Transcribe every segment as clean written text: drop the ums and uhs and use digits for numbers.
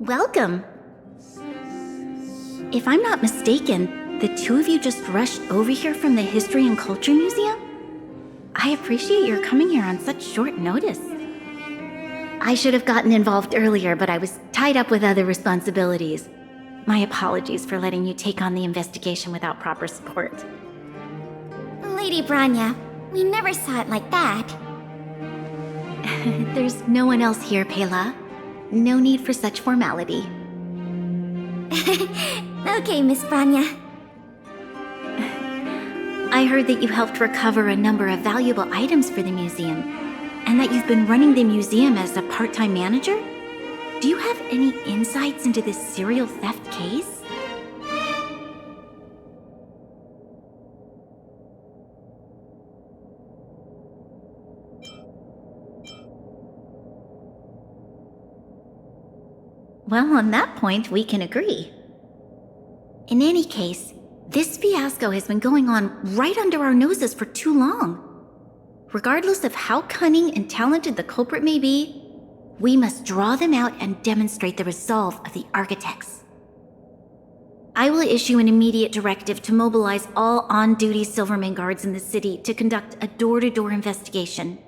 Welcome. If I'm not mistaken, the two of you just rushed over here from the History and Culture Museum? I appreciate your coming here on such short notice. I should have gotten involved earlier, but I was tied up with other responsibilities. My apologies for letting you take on the investigation without proper support. Lady Branya, we never saw it like that. There's no one else here, Pela. No need for such formality. Okay, Miss Branya. I heard that you helped recover a number of valuable items for the museum, and that you've been running the museum as a part-time manager? Do you have any insights into this serial theft case? Well, on that point, we can agree. In any case, this fiasco has been going on right under our noses for too long. Regardless of how cunning and talented the culprit may be, we must draw them out and demonstrate the resolve of the architects. I will issue an immediate directive to mobilize all on-duty Silvermane guards in the city to conduct a door-to-door investigation.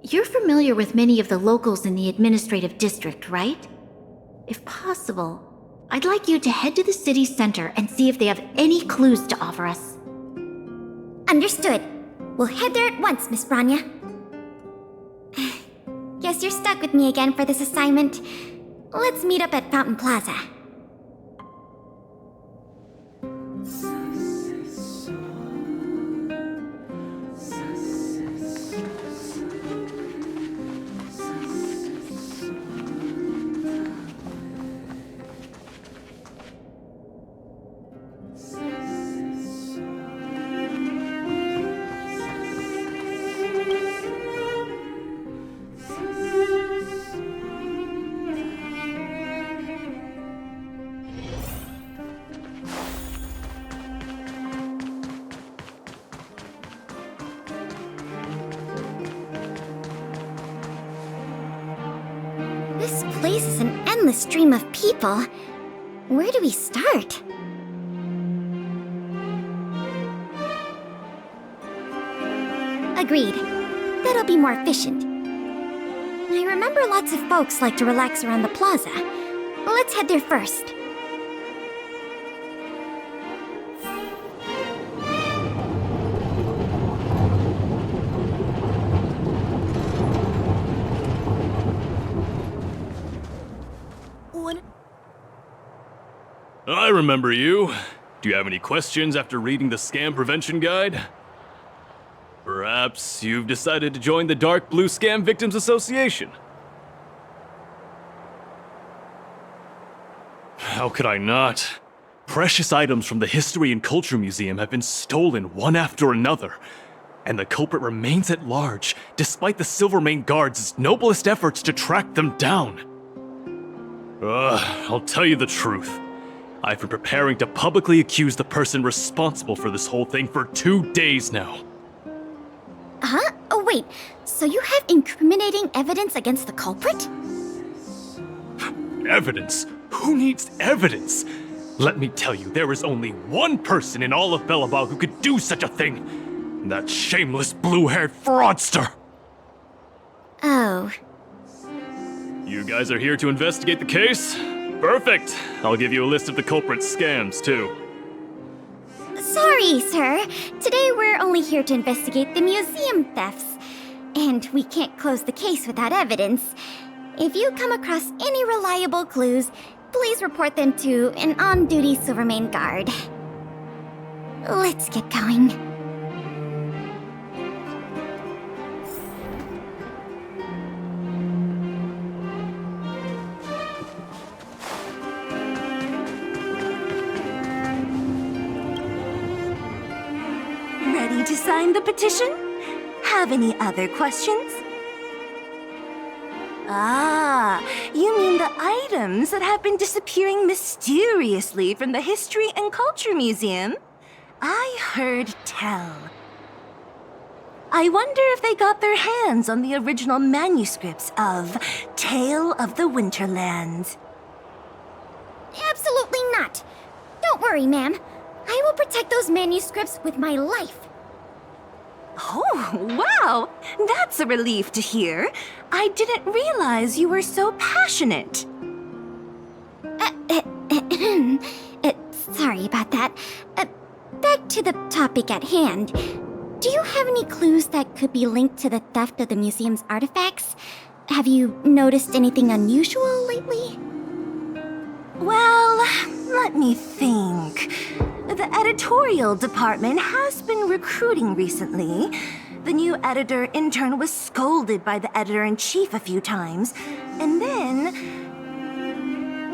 You're familiar with many of the locals in the administrative district, right? If possible, I'd like you to head to the city center and see if they have any clues to offer us. Understood. We'll head there at once, Miss Branya. Guess you're stuck with me again for this assignment. Let's meet up at Fountain Plaza. This place is an endless stream of people. Where do we start? Agreed. That'll be more efficient. I remember lots of folks like to relax around the plaza. Let's head there first. I remember you. Do you have any questions after reading the Scam Prevention Guide? Perhaps you've decided to join the Dark Blue Scam Victims Association? How could I not? Precious items from the History and Culture Museum have been stolen one after another, and the culprit remains at large despite the Silvermane Guards' noblest efforts to track them down. I'll tell you the truth. I've been preparing to publicly accuse the person responsible for this whole thing for 2 days now. Huh? Oh wait, so you have incriminating evidence against the culprit? Evidence? Who needs evidence? Let me tell you, there is only one person in all of Belobog who could do such a thing. That shameless blue-haired fraudster! Oh. You guys are here to investigate the case? Perfect! I'll give you a list of the culprit's scams, too. Sorry, sir. Today we're only here to investigate the museum thefts. And we can't close the case without evidence. If you come across any reliable clues, please report them to an on-duty Silvermane guard. Let's get going. Ready to sign the petition? Have any other questions? Ah, you mean the items that have been disappearing mysteriously from the History and Culture Museum? I heard tell. I wonder if they got their hands on the original manuscripts of Tale of the Winterland. Absolutely not. Don't worry, ma'am. I will protect those manuscripts with my life. Oh, wow! That's a relief to hear. I didn't realize you were so passionate. Sorry about that. Back to the topic at hand. Do you have any clues that could be linked to the theft of the museum's artifacts? Have you noticed anything unusual lately? Well, let me think. The editorial department has been recruiting recently. The new editor-intern was scolded by the editor-in-chief a few times, and then...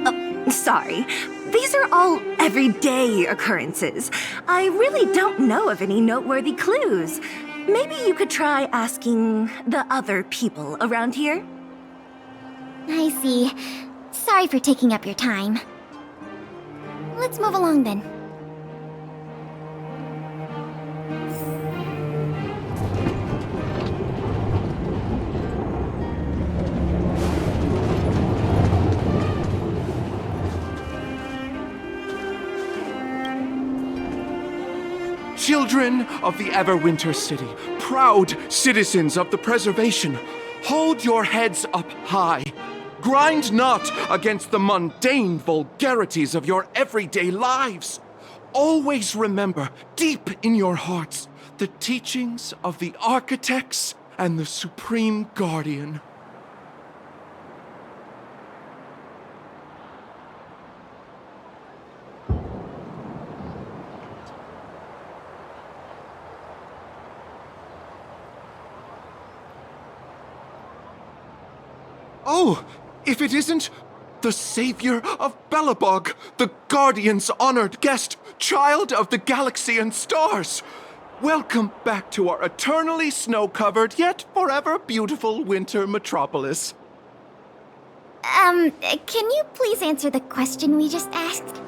Oh, sorry. These are all everyday occurrences. I really don't know of any noteworthy clues. Maybe you could try asking the other people around here? I see. Sorry for taking up your time. Let's move along then. Children of the Everwinter city, proud citizens of the preservation, hold your heads up high. Grind not against the mundane vulgarities of your everyday lives. Always remember, deep in your hearts, the teachings of the architects and the Supreme Guardian. Oh, if it isn't the savior of Belobog, the Guardian's honored guest, child of the galaxy and stars. Welcome back to our eternally snow-covered yet forever beautiful winter metropolis. Can you please answer the question we just asked?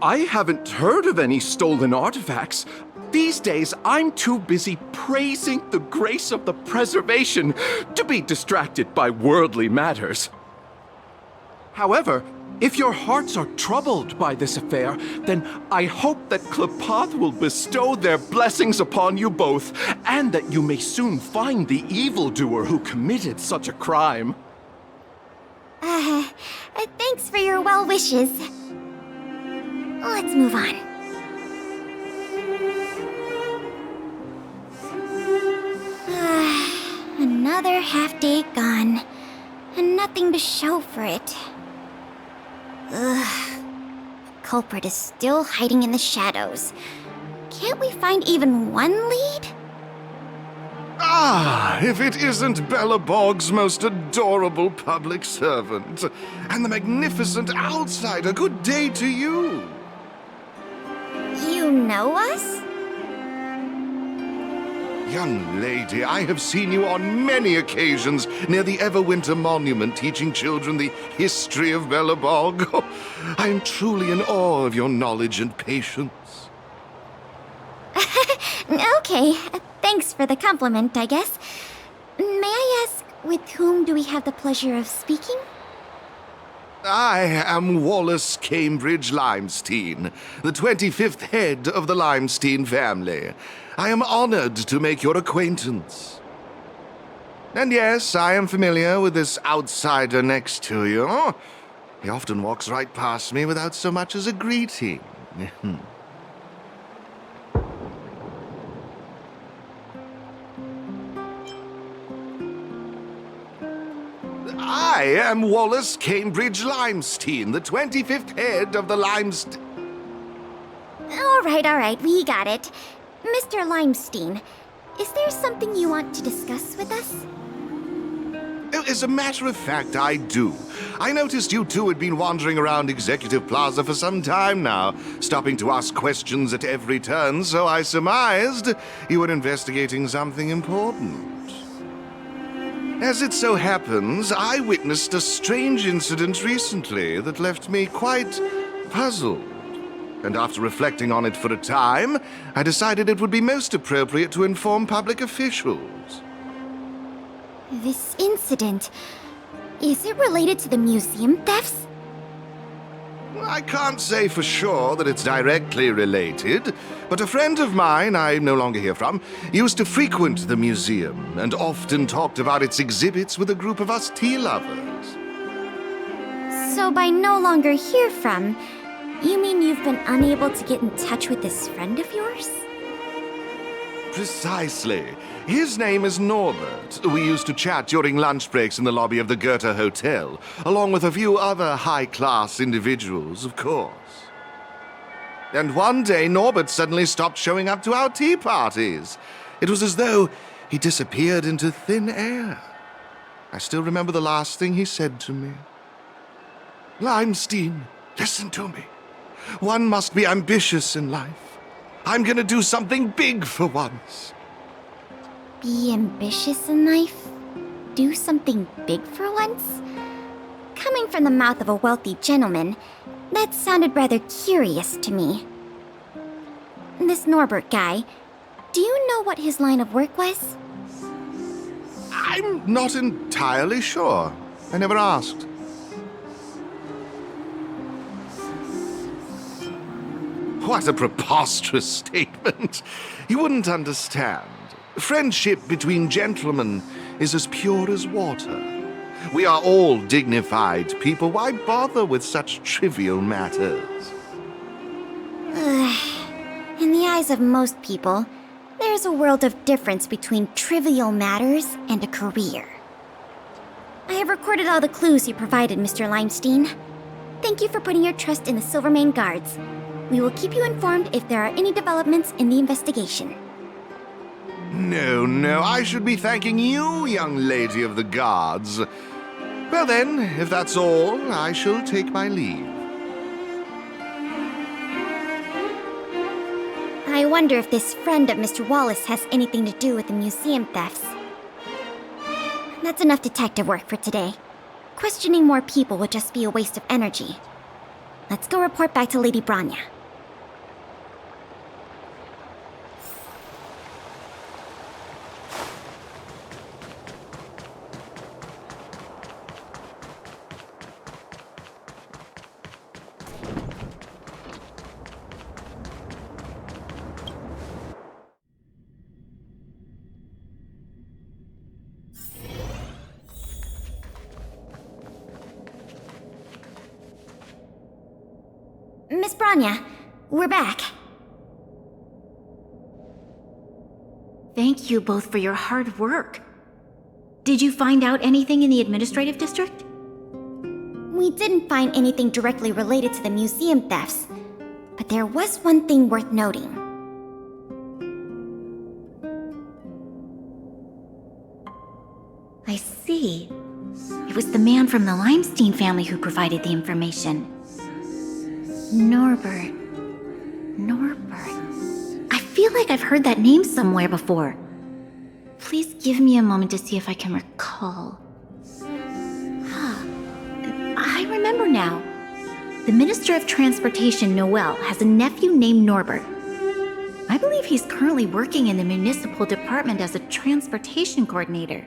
I haven't heard of any stolen artifacts. These days, I'm too busy praising the grace of the preservation to be distracted by worldly matters. However, if your hearts are troubled by this affair, then I hope that Klapoth will bestow their blessings upon you both, and that you may soon find the evildoer who committed such a crime. Thanks for your well wishes. Let's move on. Another half day gone, and nothing to show for it. Ugh. The culprit is still hiding in the shadows. Can't we find even one lead? Ah, if it isn't Belobog's most adorable public servant, and the magnificent outsider, good day to you. You know us? Young lady, I have seen you on many occasions near the Everwinter Monument teaching children the history of Belobog. I am truly in awe of your knowledge and patience. Okay, thanks for the compliment, I guess. May I ask, with whom do we have the pleasure of speaking? I am Wallace Cambridge Limestein, the 25th head of the Limestein family. I am honored to make your acquaintance. And yes, I am familiar with this outsider next to you. He often walks right past me without so much as a greeting. I am Wallace Cambridge Limestein, the 25th head of the Limestein... All right, we got it. Mr. Limestein, is there something you want to discuss with us? As a matter of fact, I do. I noticed you two had been wandering around Executive Plaza for some time now, stopping to ask questions at every turn, so I surmised you were investigating something important. As it so happens, I witnessed a strange incident recently that left me quite puzzled. And after reflecting on it for a time, I decided it would be most appropriate to inform public officials. This incident, is it related to the museum thefts? I can't say for sure that it's directly related, but a friend of mine I no longer hear from used to frequent the museum and often talked about its exhibits with a group of us tea lovers. So by no longer hear from, you mean you've been unable to get in touch with this friend of yours? Precisely. His name is Norbert. We used to chat during lunch breaks in the lobby of the Goethe Hotel, along with a few other high-class individuals, of course. And one day, Norbert suddenly stopped showing up to our tea parties. It was as though he disappeared into thin air. I still remember the last thing he said to me. Limestein, listen to me. One must be ambitious in life. I'm gonna do something big for once. Be ambitious in life? Do something big for once? Coming from the mouth of a wealthy gentleman, that sounded rather curious to me. This Norbert guy, do you know what his line of work was? I'm not entirely sure. I never asked. What a preposterous statement. You wouldn't understand. Friendship between gentlemen is as pure as water. We are all dignified people. Why bother with such trivial matters? In the eyes of most people, there's a world of difference between trivial matters and a career. I have recorded all the clues you provided, Mr. Limestein. Thank you for putting your trust in the Silvermane Guards. We will keep you informed if there are any developments in the investigation. No, I should be thanking you, young lady of the guards. Well then, if that's all, I shall take my leave. I wonder if this friend of Mr. Wallace has anything to do with the museum thefts. That's enough detective work for today. Questioning more people would just be a waste of energy. Let's go report back to Lady Branya. Miss Branya, we're back. Thank you both for your hard work. Did you find out anything in the administrative district? We didn't find anything directly related to the museum thefts, but there was one thing worth noting. I see. It was the man from the Limestein family who provided the information. Norbert. I feel like I've heard that name somewhere before. Please give me a moment to see if I can recall. I remember now. The Minister of Transportation, Noel, has a nephew named Norbert. I believe he's currently working in the municipal department as a transportation coordinator.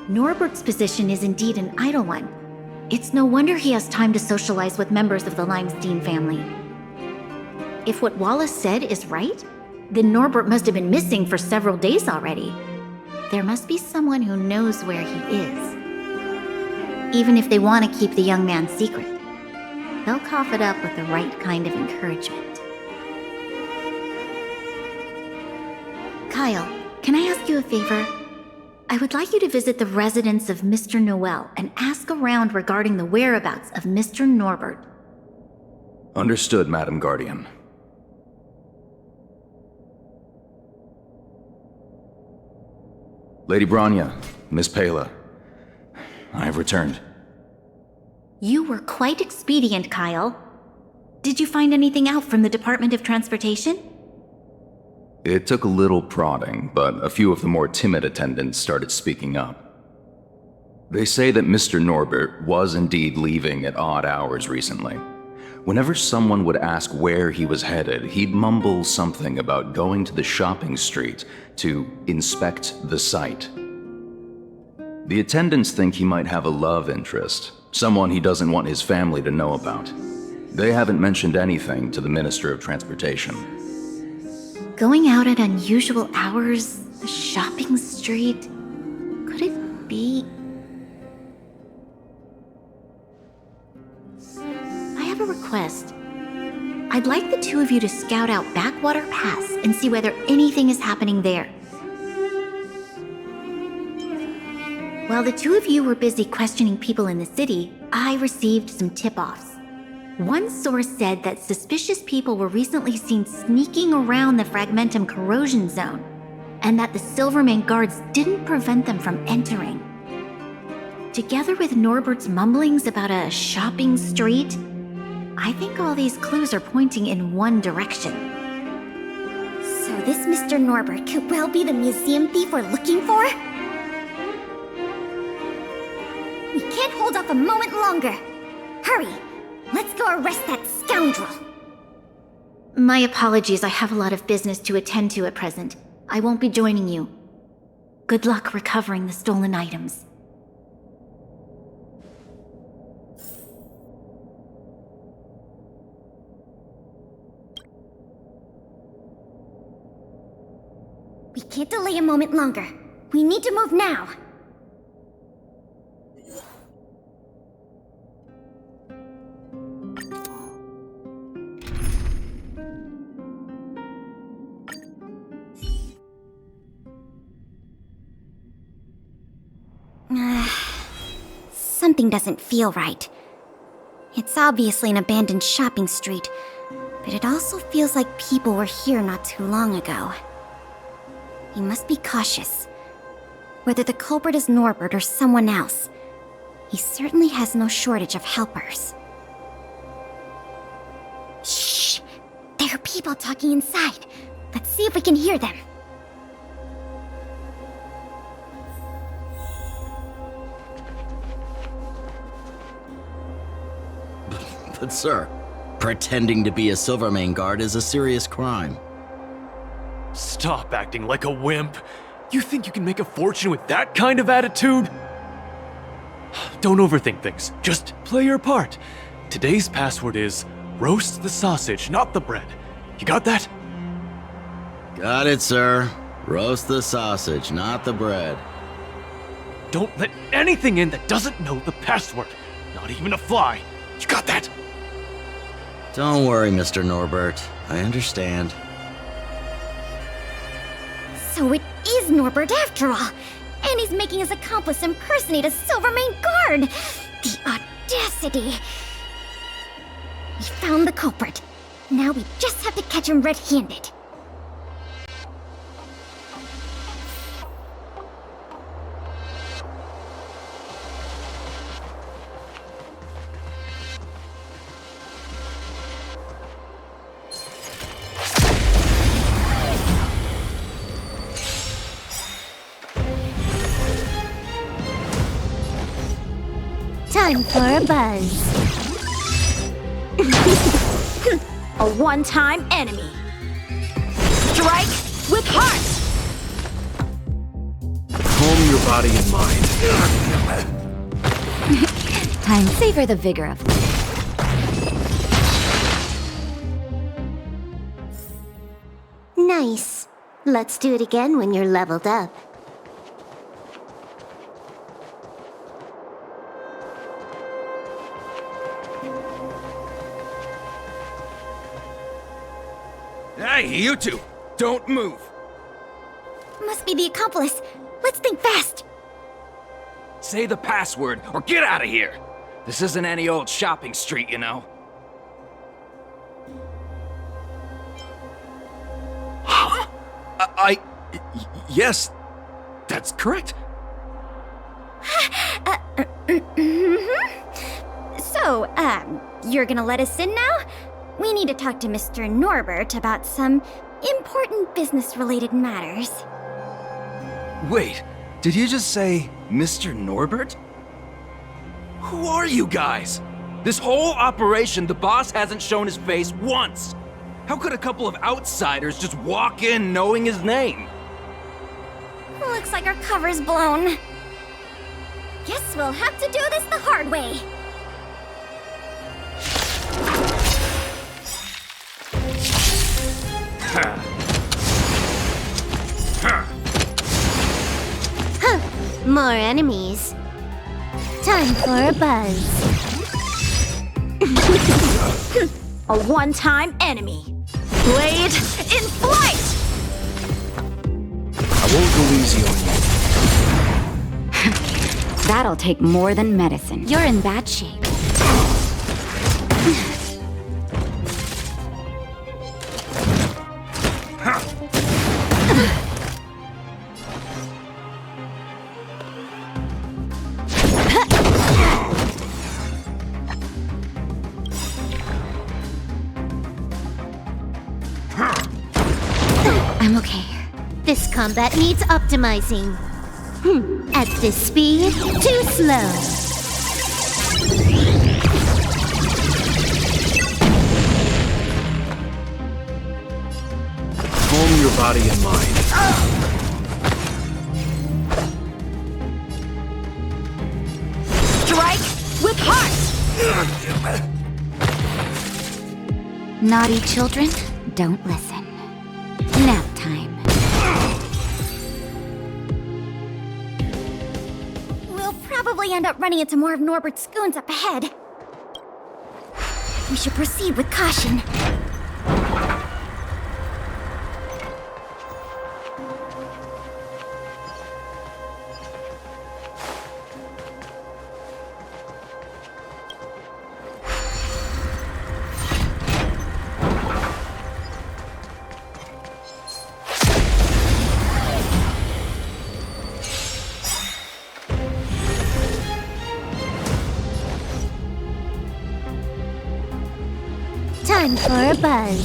Norbert's position is indeed an idle one. It's no wonder he has time to socialize with members of the Limestein family. If what Wallace said is right, then Norbert must have been missing for several days already. There must be someone who knows where he is. Even if they want to keep the young man secret, they'll cough it up with the right kind of encouragement. Kyle, can I ask you a favor? I would like you to visit the residence of Mr. Noel and ask around regarding the whereabouts of Mr. Norbert. Understood, Madam Guardian. Lady Branya, Miss Pela, I have returned. You were quite expedient, Kyle. Did you find anything out from the Department of Transportation? It took a little prodding, but a few of the more timid attendants started speaking up. They say that Mr. Norbert was indeed leaving at odd hours recently. Whenever someone would ask where he was headed, he'd mumble something about going to the shopping street to inspect the site. The attendants think he might have a love interest, someone he doesn't want his family to know about. They haven't mentioned anything to the Minister of Transportation. Going out at unusual hours, the shopping street. Could it be? I have a request. I'd like the two of you to scout out Backwater Pass and see whether anything is happening there. While the two of you were busy questioning people in the city, I received some tip-offs. One source said that suspicious people were recently seen sneaking around the Fragmentum corrosion zone, and that the Silvermane guards didn't prevent them from entering. Together with Norbert's mumblings about a shopping street, I think all these clues are pointing in one direction. So this Mr. Norbert could well be the museum thief we're looking for? We can't hold off a moment longer. Hurry! Let's go arrest that scoundrel! My apologies, I have a lot of business to attend to at present. I won't be joining you. Good luck recovering the stolen items. We can't delay a moment longer. We need to move now. Something doesn't feel right. It's obviously an abandoned shopping street, but it also feels like people were here not too long ago. We must be cautious. Whether the culprit is Norbert or someone else, he certainly has no shortage of helpers. Shh! There are people talking inside. Let's see if we can hear them. But sir, pretending to be a Silvermane guard is a serious crime. Stop acting like a wimp. You think you can make a fortune with that kind of attitude? Don't overthink things. Just play your part. Today's password is roast the sausage, not the bread. You got that? Got it, sir. Roast the sausage, not the bread. Don't let anything in that doesn't know the password. Not even a fly. You got that? Don't worry, Mr. Norbert. I understand. So it is Norbert after all, and he's making his accomplice impersonate a Silvermane guard! The audacity! We found the culprit. Now we just have to catch him red-handed. Time for a buzz. A one-time enemy. Strike with heart! Calm your body and mind. Time savor the vigor of life. Nice. Let's do it again when you're leveled up. Hey, you two! Don't move! Must be the accomplice. Let's think fast. Say the password, or get out of here! This isn't any old shopping street, you know. Huh? Yes, that's correct. So, you're gonna let us in now? We need to talk to Mr. Norbert about some important business-related matters. Wait, did you just say Mr. Norbert? Who are you guys? This whole operation, the boss hasn't shown his face once. How could a couple of outsiders just walk in knowing his name? Looks like our cover's blown. Guess we'll have to do this the hard way. More enemies. Time for a buzz. A one-time enemy. Blade in flight! I won't go easy on you. That'll take more than medicine. You're in bad shape. I'm okay. This combat needs optimizing. At this speed, too slow. Calm your body and mind. Strike with heart! Naughty children, don't listen. Nap time. We'll probably end up running into more of Norbert's goons up ahead. We should proceed with caution. Time for a buzz.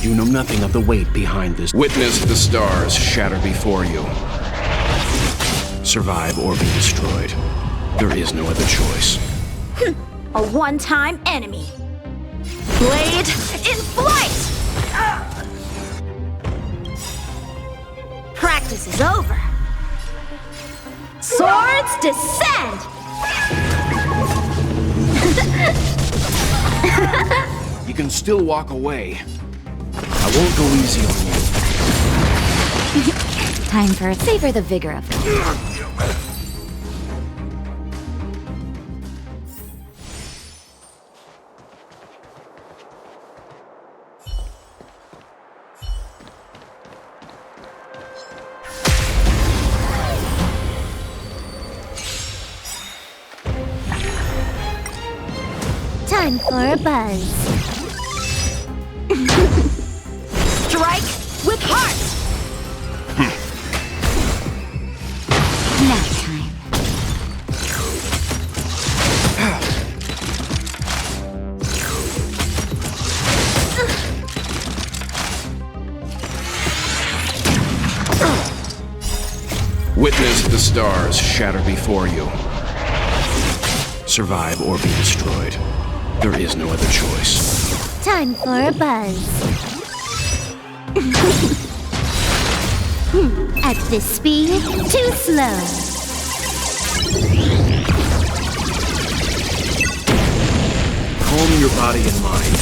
You know nothing of the weight behind this. Witness the stars shatter before you. Survive or be destroyed. There is no other choice. A one-time enemy. Blade in flight! Practice is over. Swords descend! You can still walk away. I won't go easy on you. Time for savor the vigor of it. Time for a buzz. Strike with heart! Nap time. Witness the stars shatter before you. Survive or be destroyed. There is no other choice. Time for a buzz. At this speed, too slow. Calm your body and mind.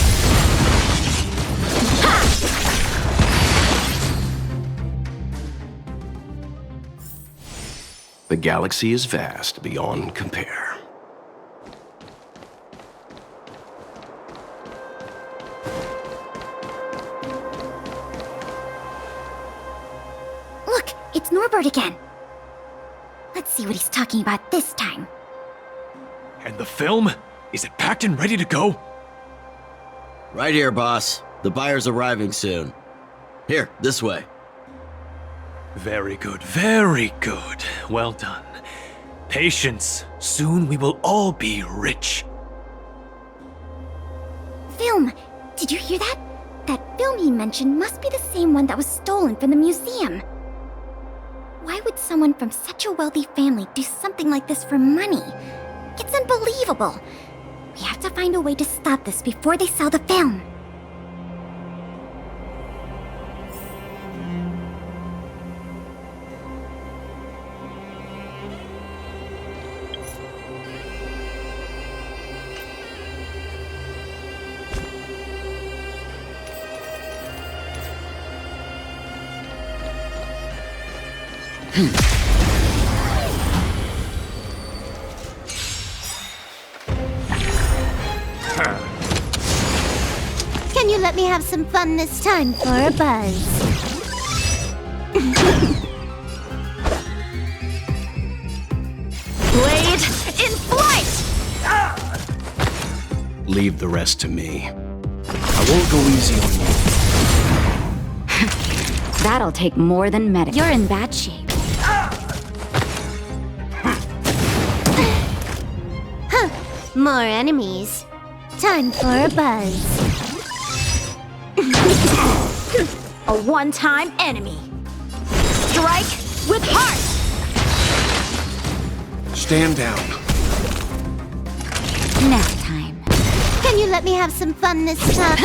The galaxy is vast beyond compare. Look, it's Norbert again. Let's see what he's talking about this time. And the film? Is it packed and ready to go? Right here, boss. The buyer's arriving soon. Here, this way. Very good, very good. Well done. Patience. Soon we will all be rich. Film! Did you hear that? That film he mentioned must be the same one that was stolen from the museum. Why would someone from such a wealthy family do something like this for money? It's unbelievable. We have to find a way to stop this before they sell the film. Can you let me have some fun this time for a buzz? Blade in flight! Leave the rest to me. I won't go easy on you. That'll take more than medicine. You're in bad shape. More enemies. Time for a buzz. A one-time enemy. Strike with heart! Stand down. Nap time. Can you let me have some fun this time?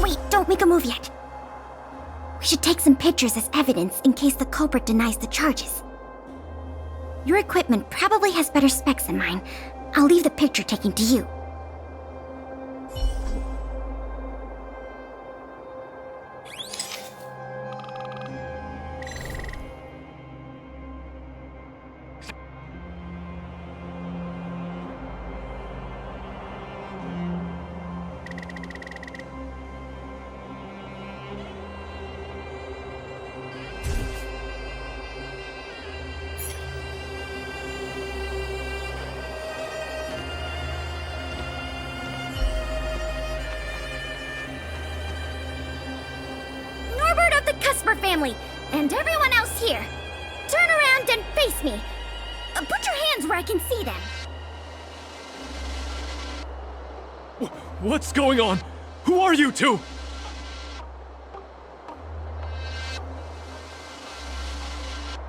Wait, don't make a move yet. We should take some pictures as evidence in case the culprit denies the charges. Your equipment probably has better specs than mine. I'll leave the picture taking to you. Family, and everyone else here. Turn around and face me. Put your hands where I can see them. What's going on? Who are you two?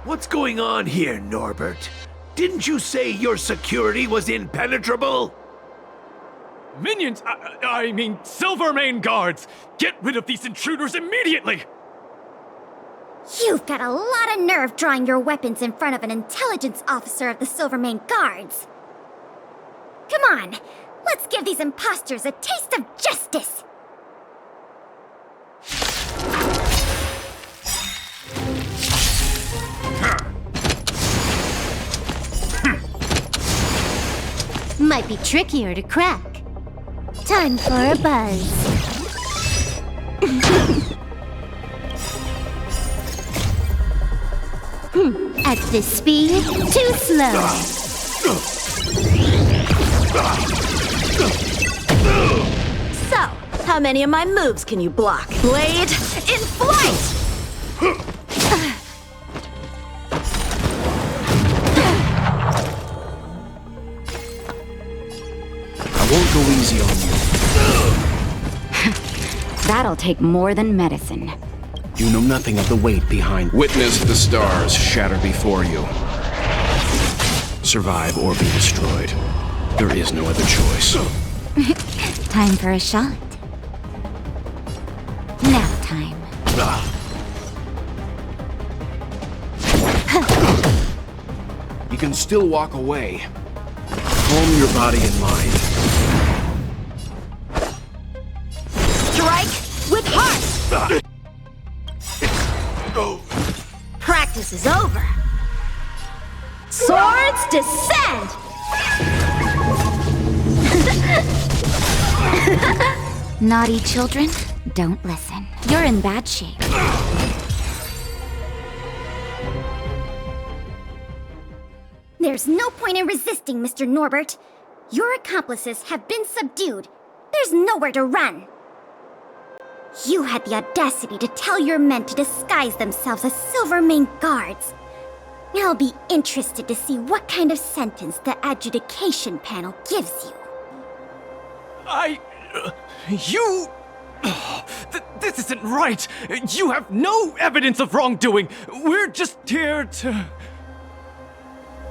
What's going on here, Norbert? Didn't you say your security was impenetrable? Minions! I mean, Silvermane guards! Get rid of these intruders immediately! You've got a lot of nerve drawing your weapons in front of an intelligence officer of the Silvermane Guards. Come on, let's give these imposters a taste of justice! Might be trickier to crack. Time for a buzz. At this speed, too slow. So, how many of my moves can you block? Blade in flight! I won't go easy on you. That'll take more than medicine. You know nothing of the weight behind. Witness the stars shatter before you. Survive or be destroyed. There is no other choice. Time for a shot. Nap time. You can still walk away. Calm your body and mind. Strike with heart! Practice is over. Swords descend! Naughty children, don't listen. You're in bad shape. There's no point in resisting, Mr. Norbert. Your accomplices have been subdued. There's nowhere to run. You had the audacity to tell your men to disguise themselves as Silvermane guards. I'll be interested to see what kind of sentence the adjudication panel gives you. This isn't right! You have no evidence of wrongdoing! We're just here to...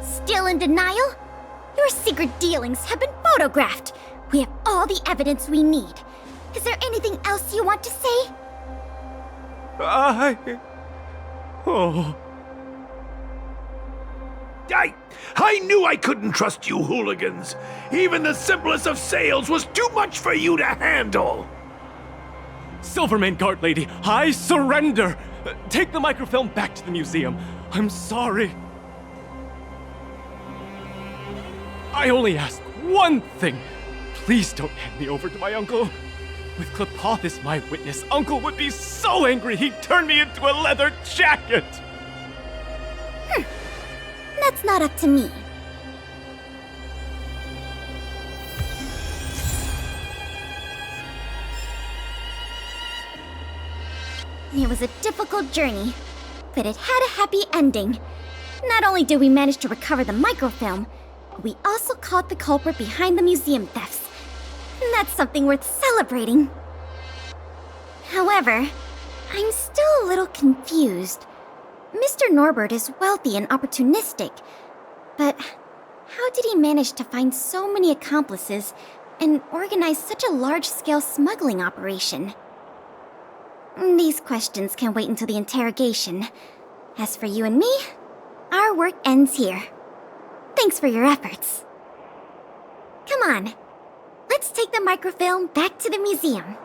Still in denial? Your secret dealings have been photographed. We have all the evidence we need. Is there anything else you want to say? I knew I couldn't trust you hooligans. Even the simplest of sales was too much for you to handle. Silvermane Guard Lady, I surrender! Take the microfilm back to the museum. I'm sorry. I only ask one thing. Please don't hand me over to my uncle. With Klapoth as my witness, Uncle would be so angry he'd turn me into a leather jacket! That's not up to me. It was a difficult journey, but it had a happy ending. Not only did we manage to recover the microfilm, we also caught the culprit behind the museum thefts. And that's something worth celebrating. However, I'm still a little confused. Mr. Norbert is wealthy and opportunistic, but how did he manage to find so many accomplices and organize such a large-scale smuggling operation? These questions can wait until the interrogation. As for you and me, our work ends here. Thanks for your efforts. Come on, let's take the microfilm back to the museum.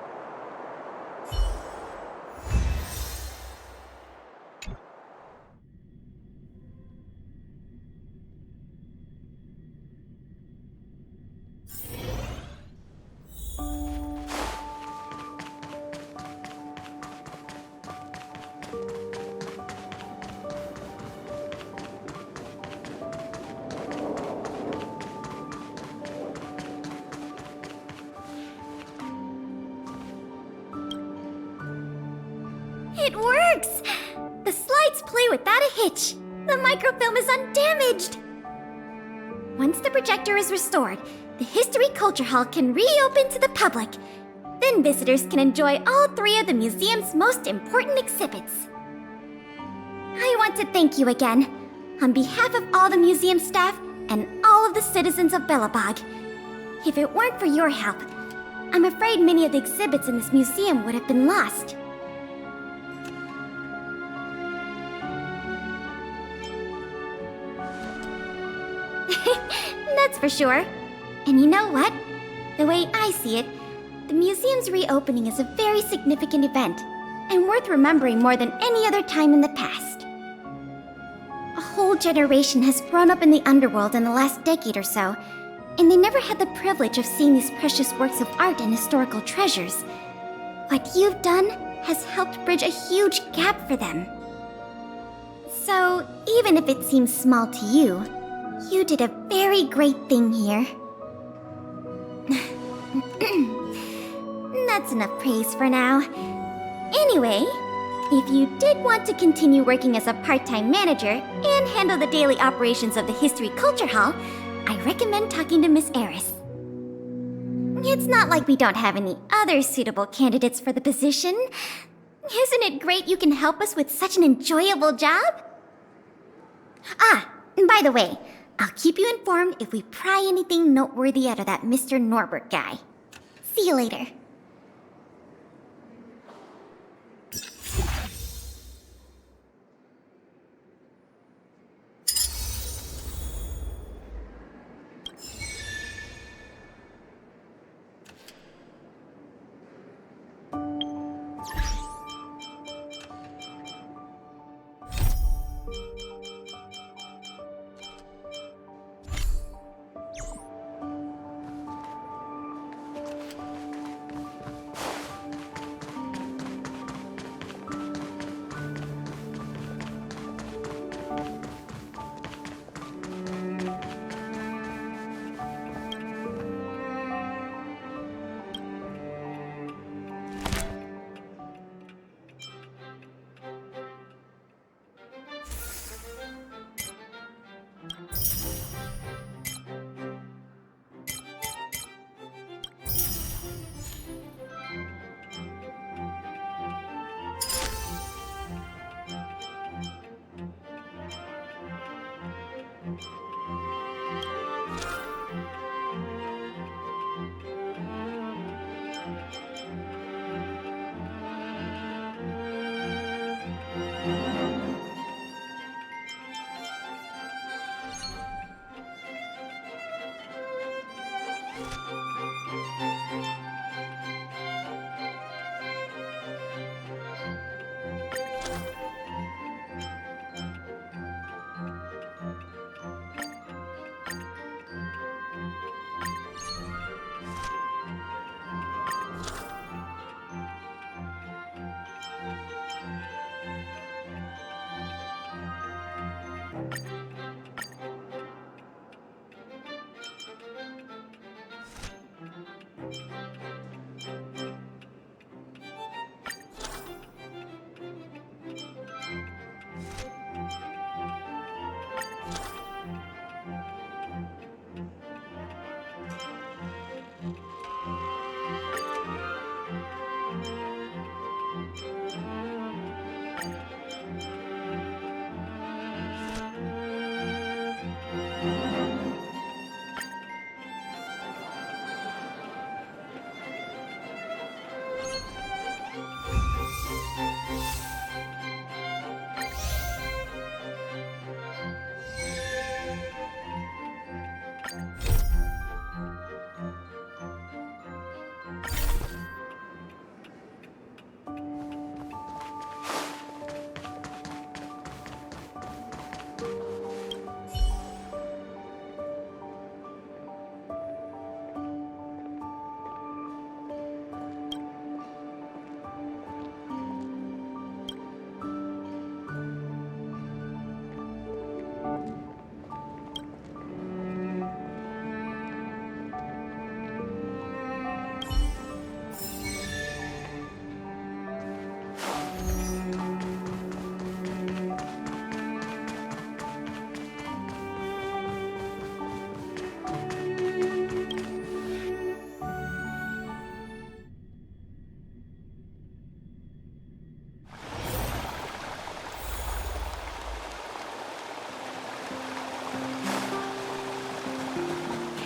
It works! The slides play without a hitch. The microfilm is undamaged. Once the projector is restored, the History Culture Hall can reopen to the public. Then visitors can enjoy all three of the museum's most important exhibits. I want to thank you again, on behalf of all the museum staff and all of the citizens of Belobog. If it weren't for your help, I'm afraid many of the exhibits in this museum would have been lost. That's for sure. And you know what? The way I see it, the museum's reopening is a very significant event, and worth remembering more than any other time in the past. A whole generation has grown up in the underworld in the last decade or so, and they never had the privilege of seeing these precious works of art and historical treasures. What you've done has helped bridge a huge gap for them. So, even if it seems small to you, you did a very great thing here. That's enough praise for now. Anyway, if you did want to continue working as a part-time manager and handle the daily operations of the History Culture Hall, I recommend talking to Miss Eris. It's not like we don't have any other suitable candidates for the position. Isn't it great you can help us with such an enjoyable job? Ah, and by the way, I'll keep you informed if we pry anything noteworthy out of that Mr. Norbert guy. See you later.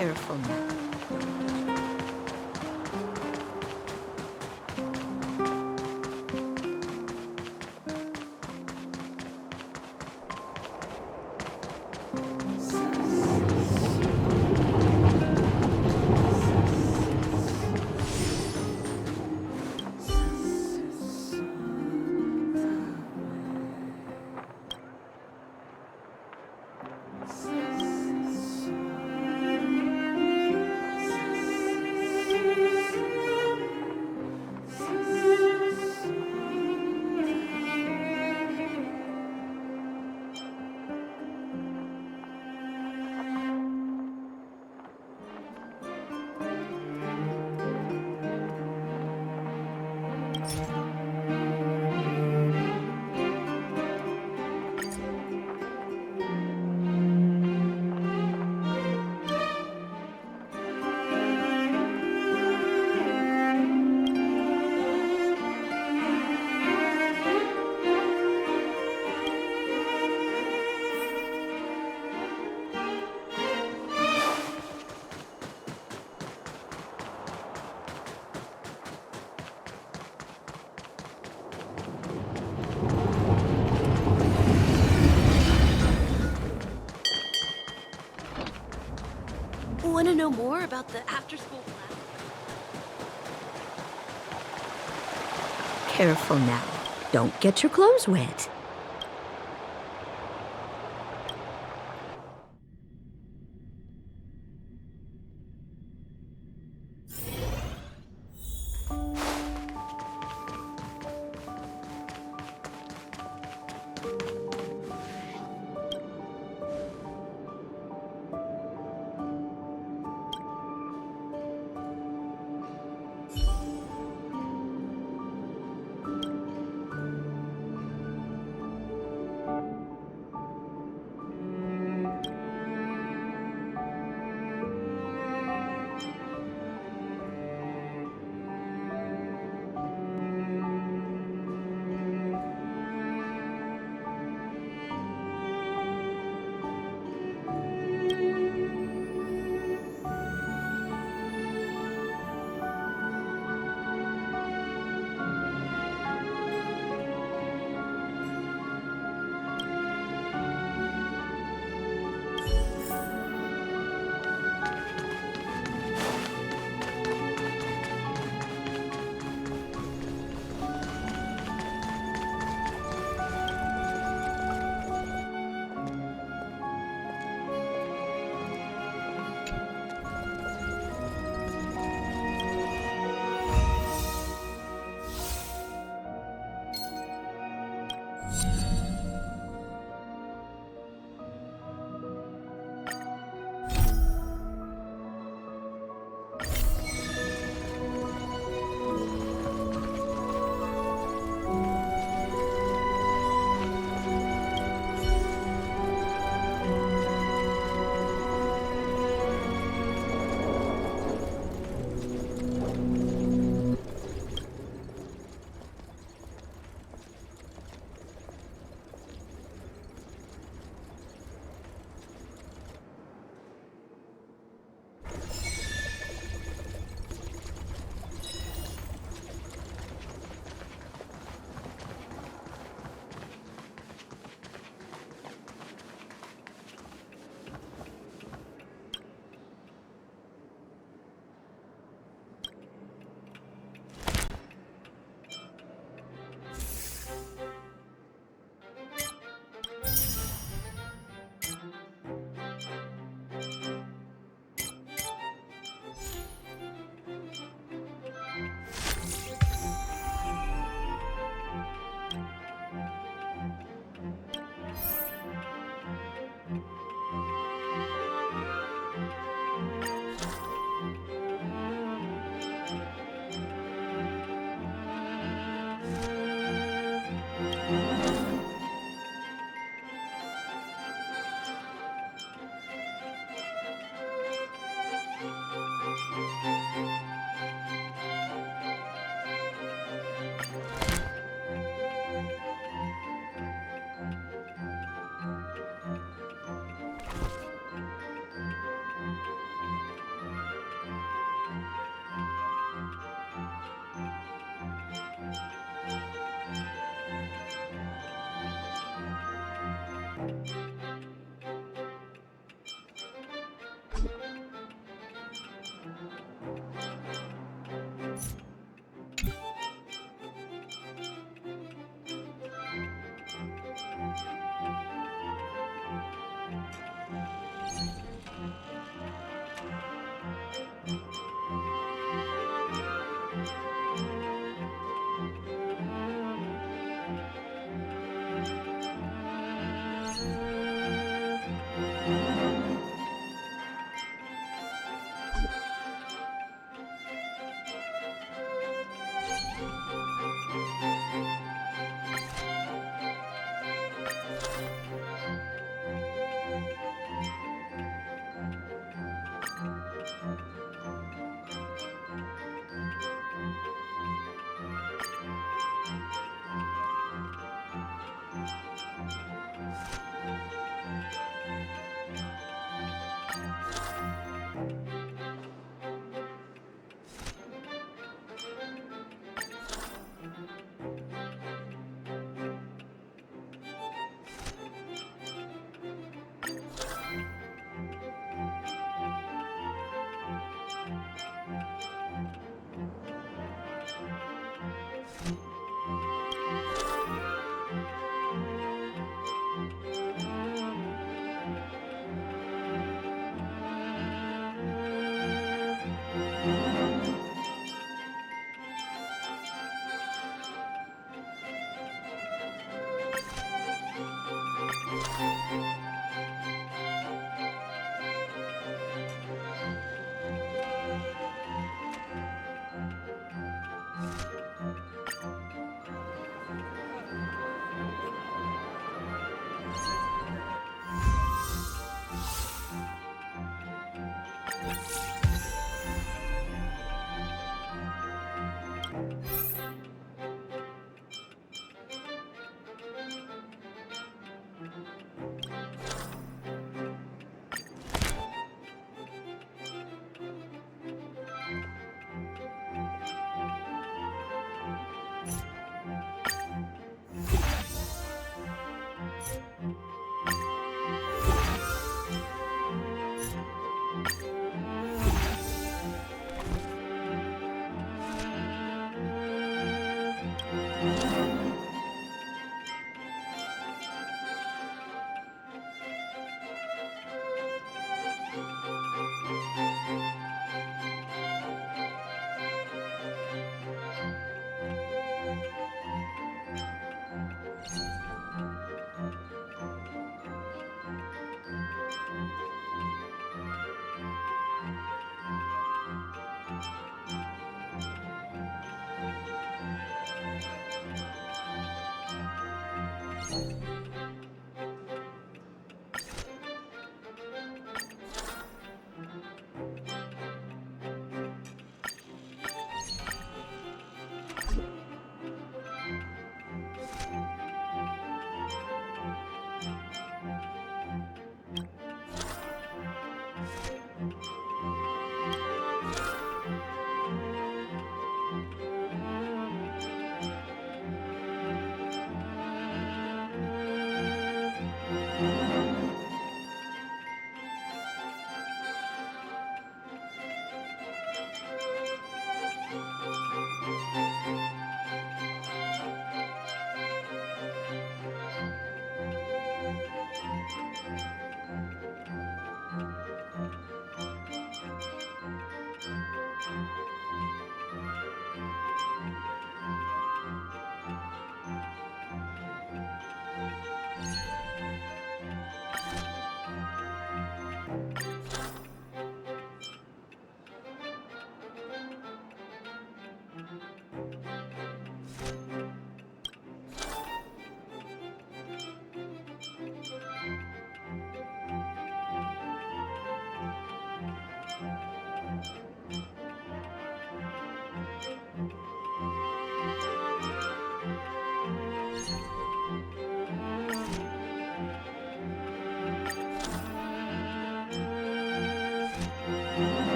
Careful now. Want to know more about the after-school class? Careful now. Don't get your clothes wet.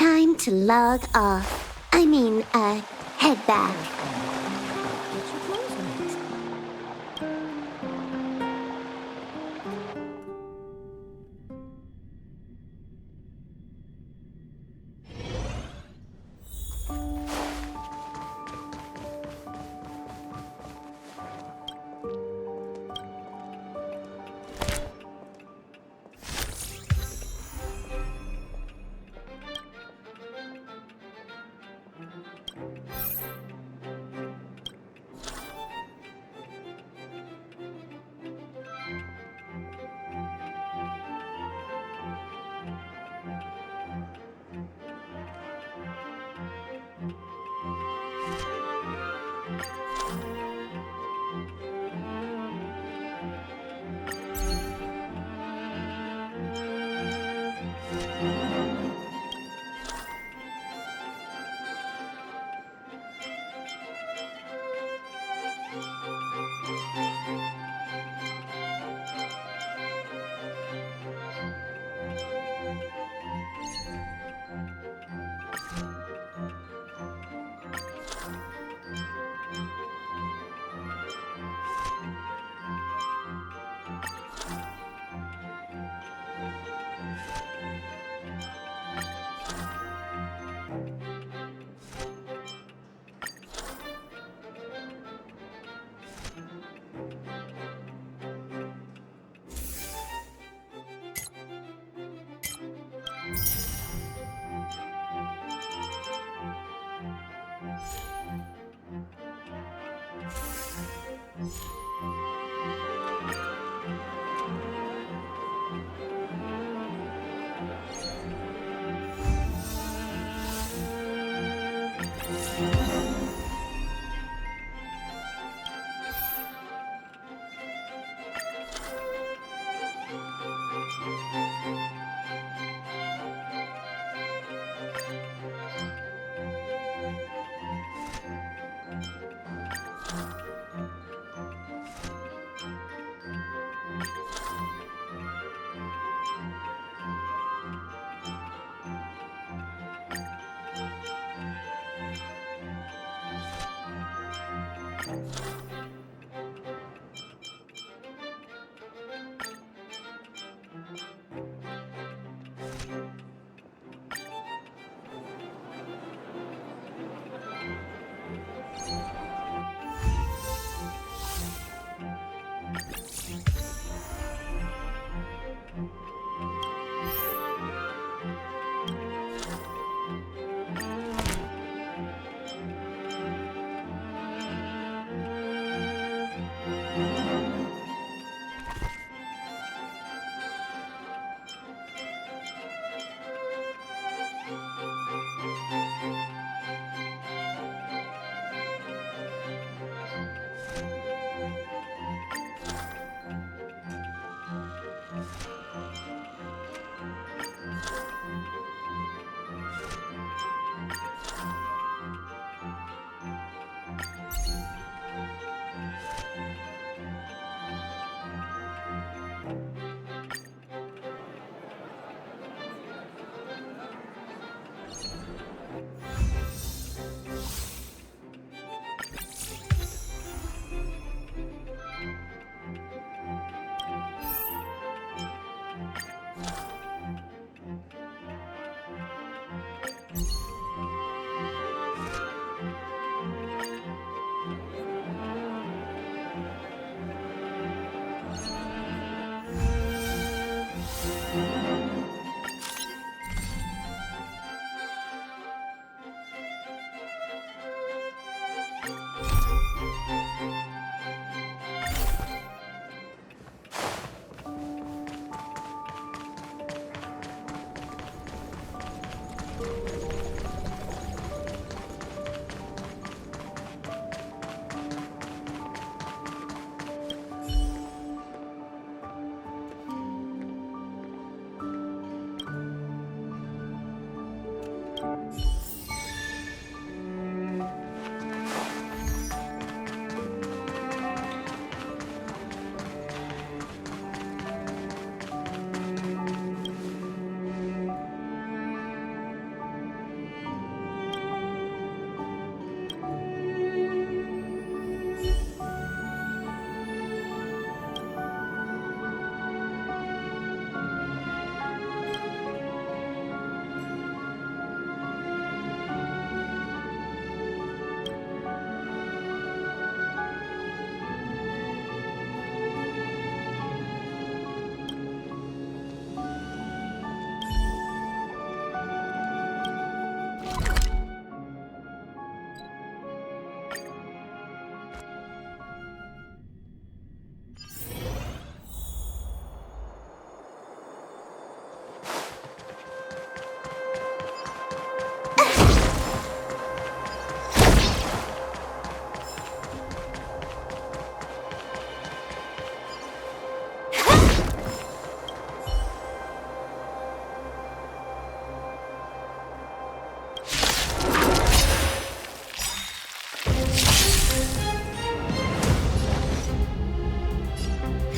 Time to log off. Head back.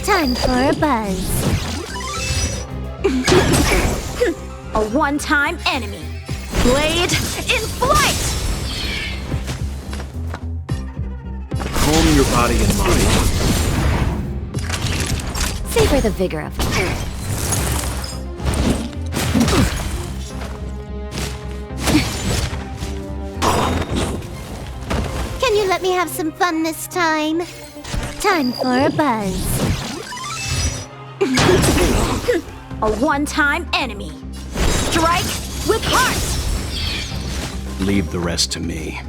Time for a buzz. A one-time enemy. Blade in flight! Calm your body and mind. Savor the vigor of it. Can you let me have some fun this time? Time for a buzz. A one-time enemy. Strike with heart! Leave the rest to me.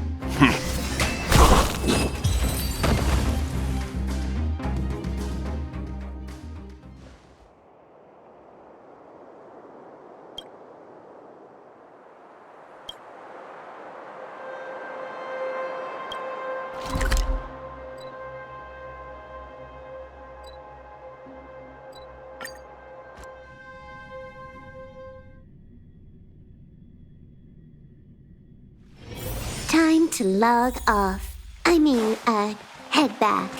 Time to log off. Head back.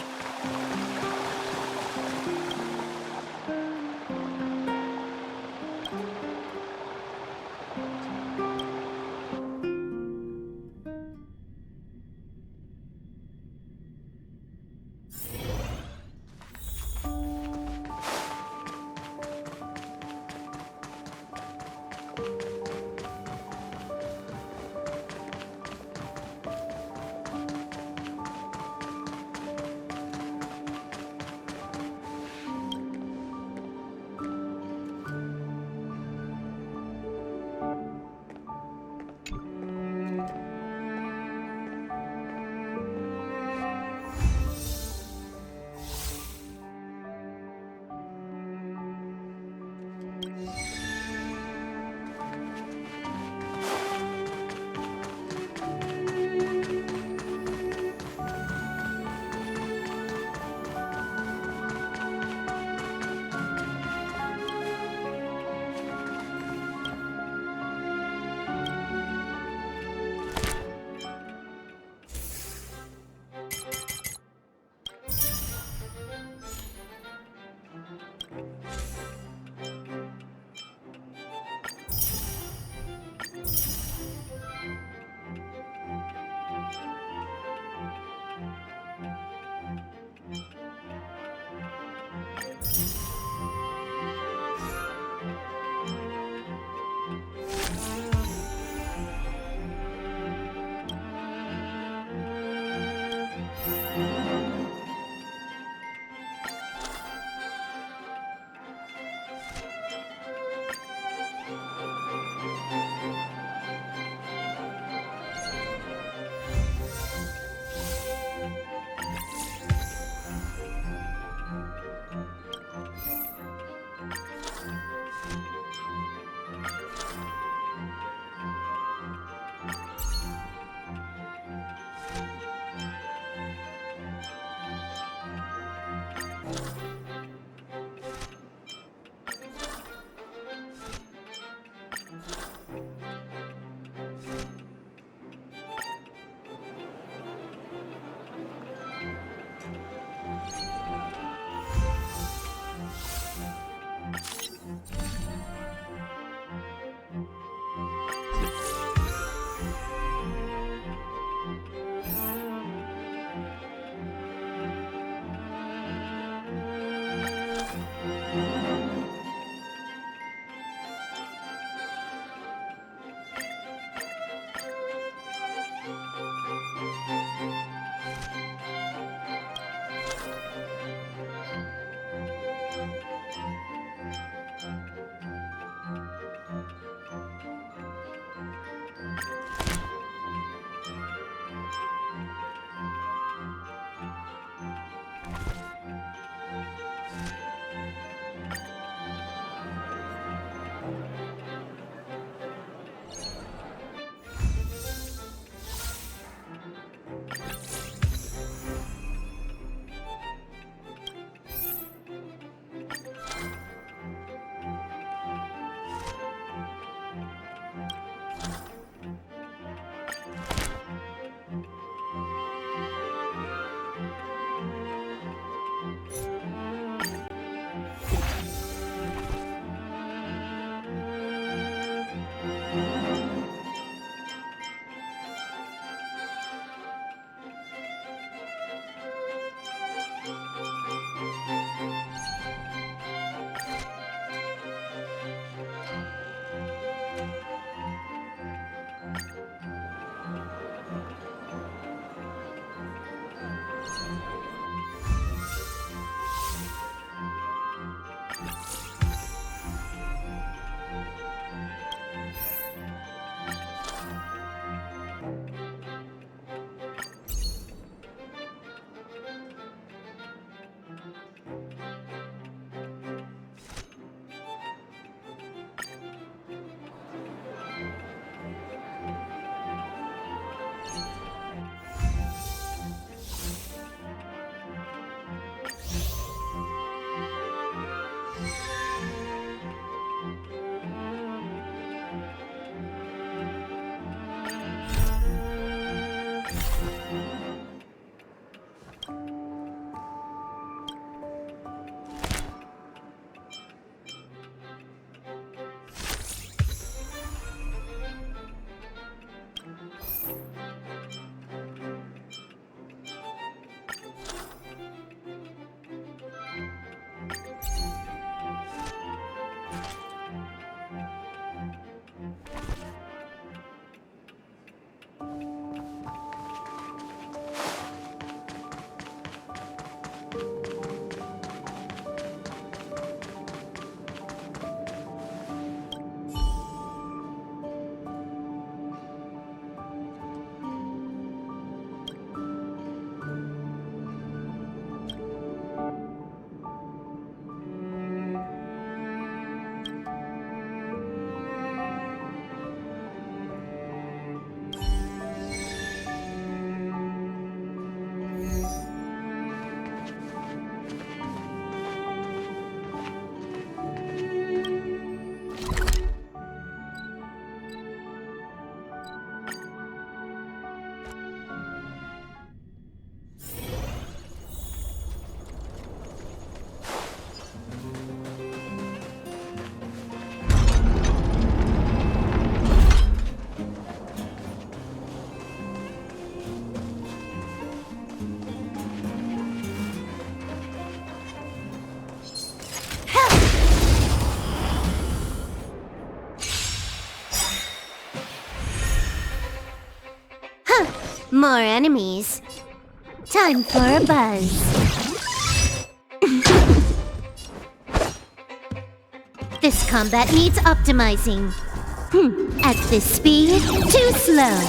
More enemies. Time for a buzz. This combat needs optimizing. At this speed, too slow.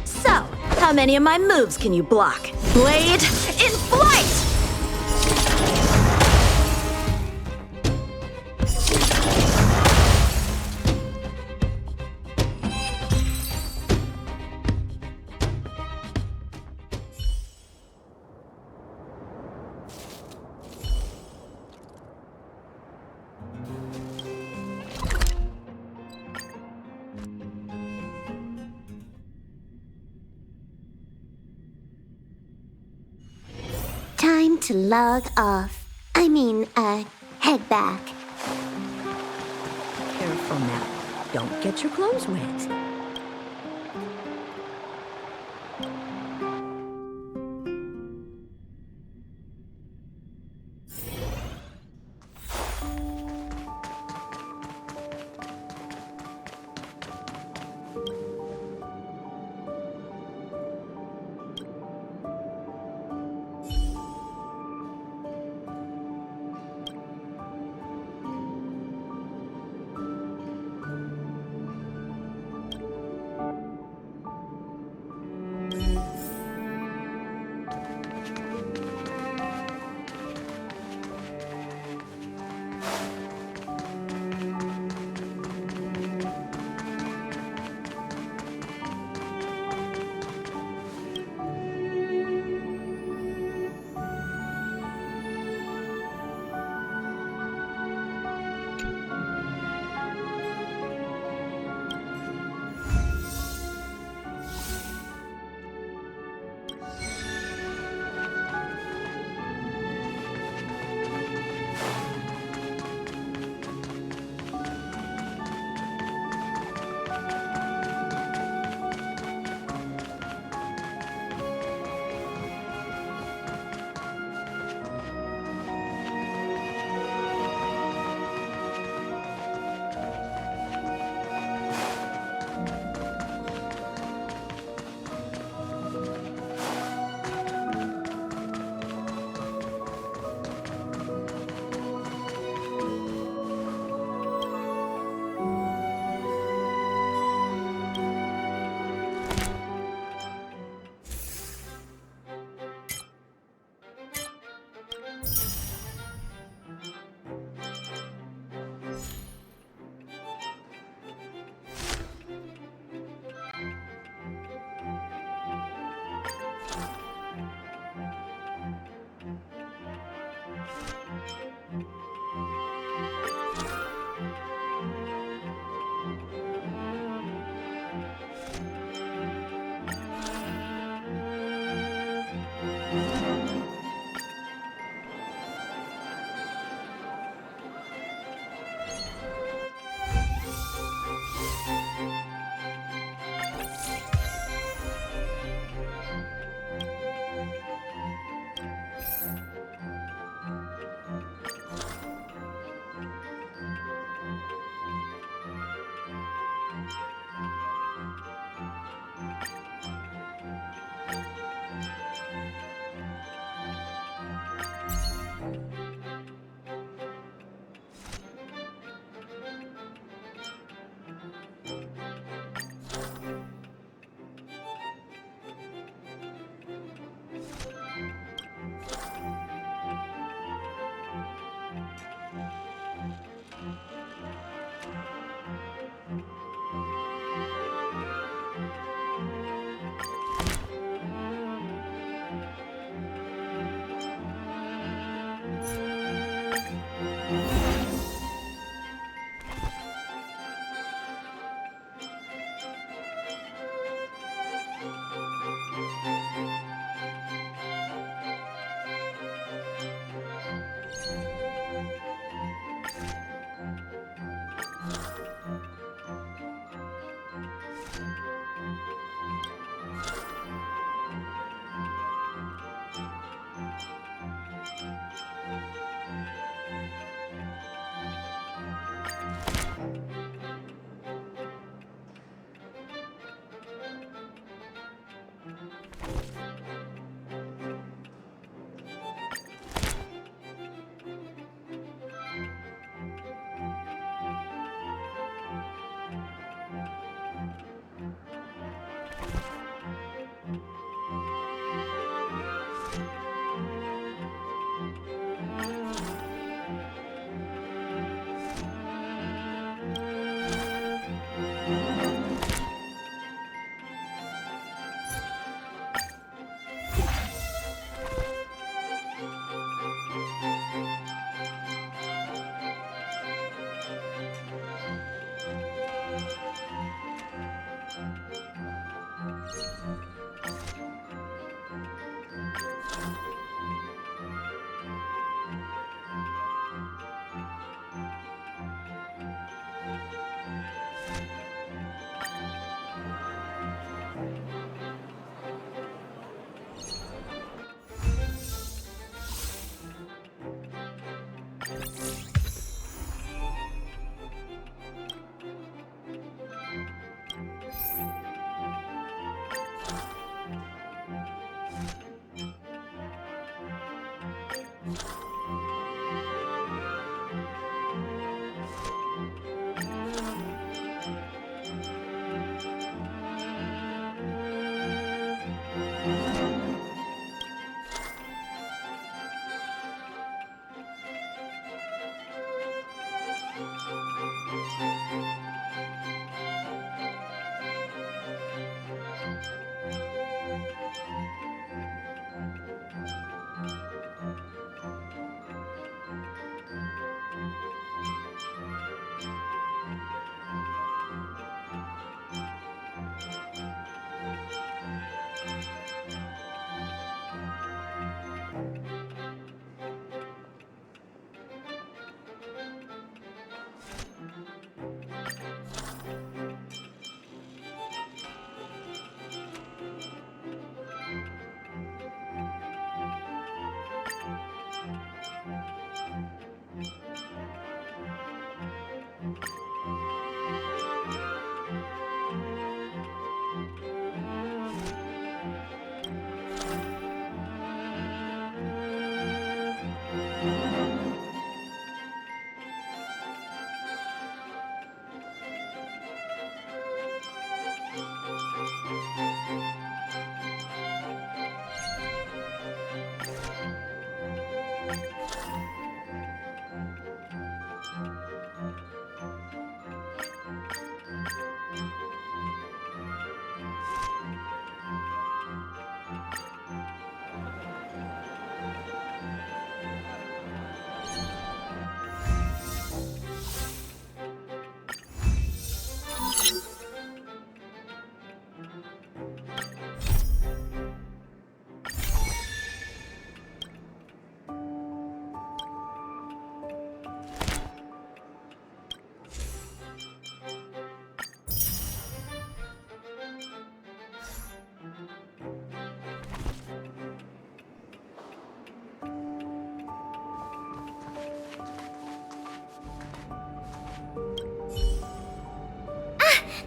So, how many of my moves can you block? Blade in flight! Time to log off. Head back. Careful now. Don't get your clothes wet.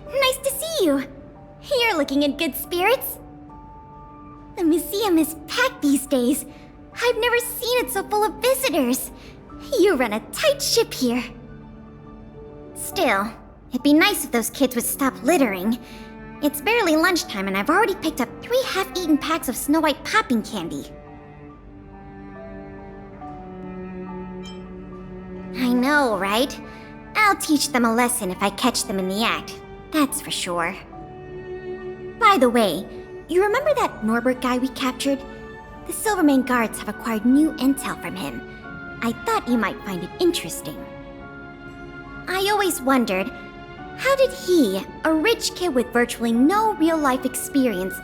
Nice to see you. You're looking in good spirits. The museum is packed these days. I've never seen it so full of visitors. You run a tight ship here. Still, it'd be nice if those kids would stop littering. It's barely lunchtime and I've already picked up 3 half-eaten packs of Snow White popping candy. I know, right? I'll teach them a lesson if I catch them in the act. That's for sure. By the way, you remember that Norbert guy we captured? The Silvermane guards have acquired new intel from him. I thought you might find it interesting. I always wondered, how did he, a rich kid with virtually no real-life experience,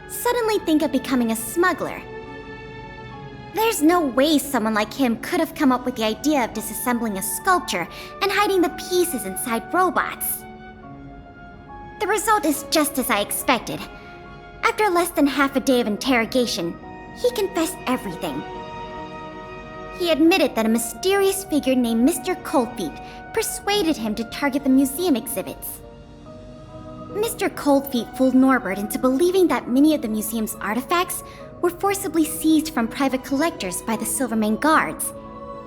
suddenly think of becoming a smuggler? There's no way someone like him could have come up with the idea of disassembling a sculpture and hiding the pieces inside robots. The result is just as I expected. After less than half a day of interrogation, he confessed everything. He admitted that a mysterious figure named Mr. Coldfeet persuaded him to target the museum exhibits. Mr. Coldfeet fooled Norbert into believing that many of the museum's artifacts were forcibly seized from private collectors by the Silvermane guards.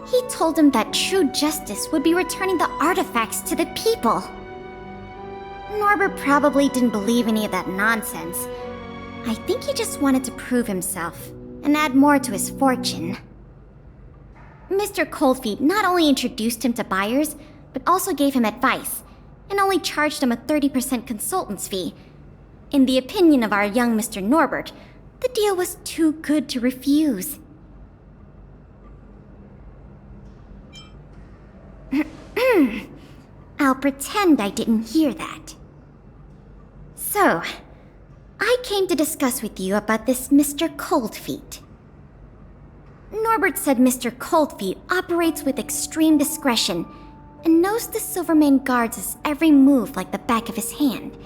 He told him that true justice would be returning the artifacts to the people. Norbert probably didn't believe any of that nonsense. I think he just wanted to prove himself and add more to his fortune. Mr. Coldfeet not only introduced him to buyers, but also gave him advice, and only charged him a 30% consultant's fee. In the opinion of our young Mr. Norbert, the deal was too good to refuse. I'll pretend I didn't hear that. So, I came to discuss with you about this Mr. Coldfeet. Norbert said Mr. Coldfeet operates with extreme discretion and knows the Silvermane guards' every move like the back of his hand.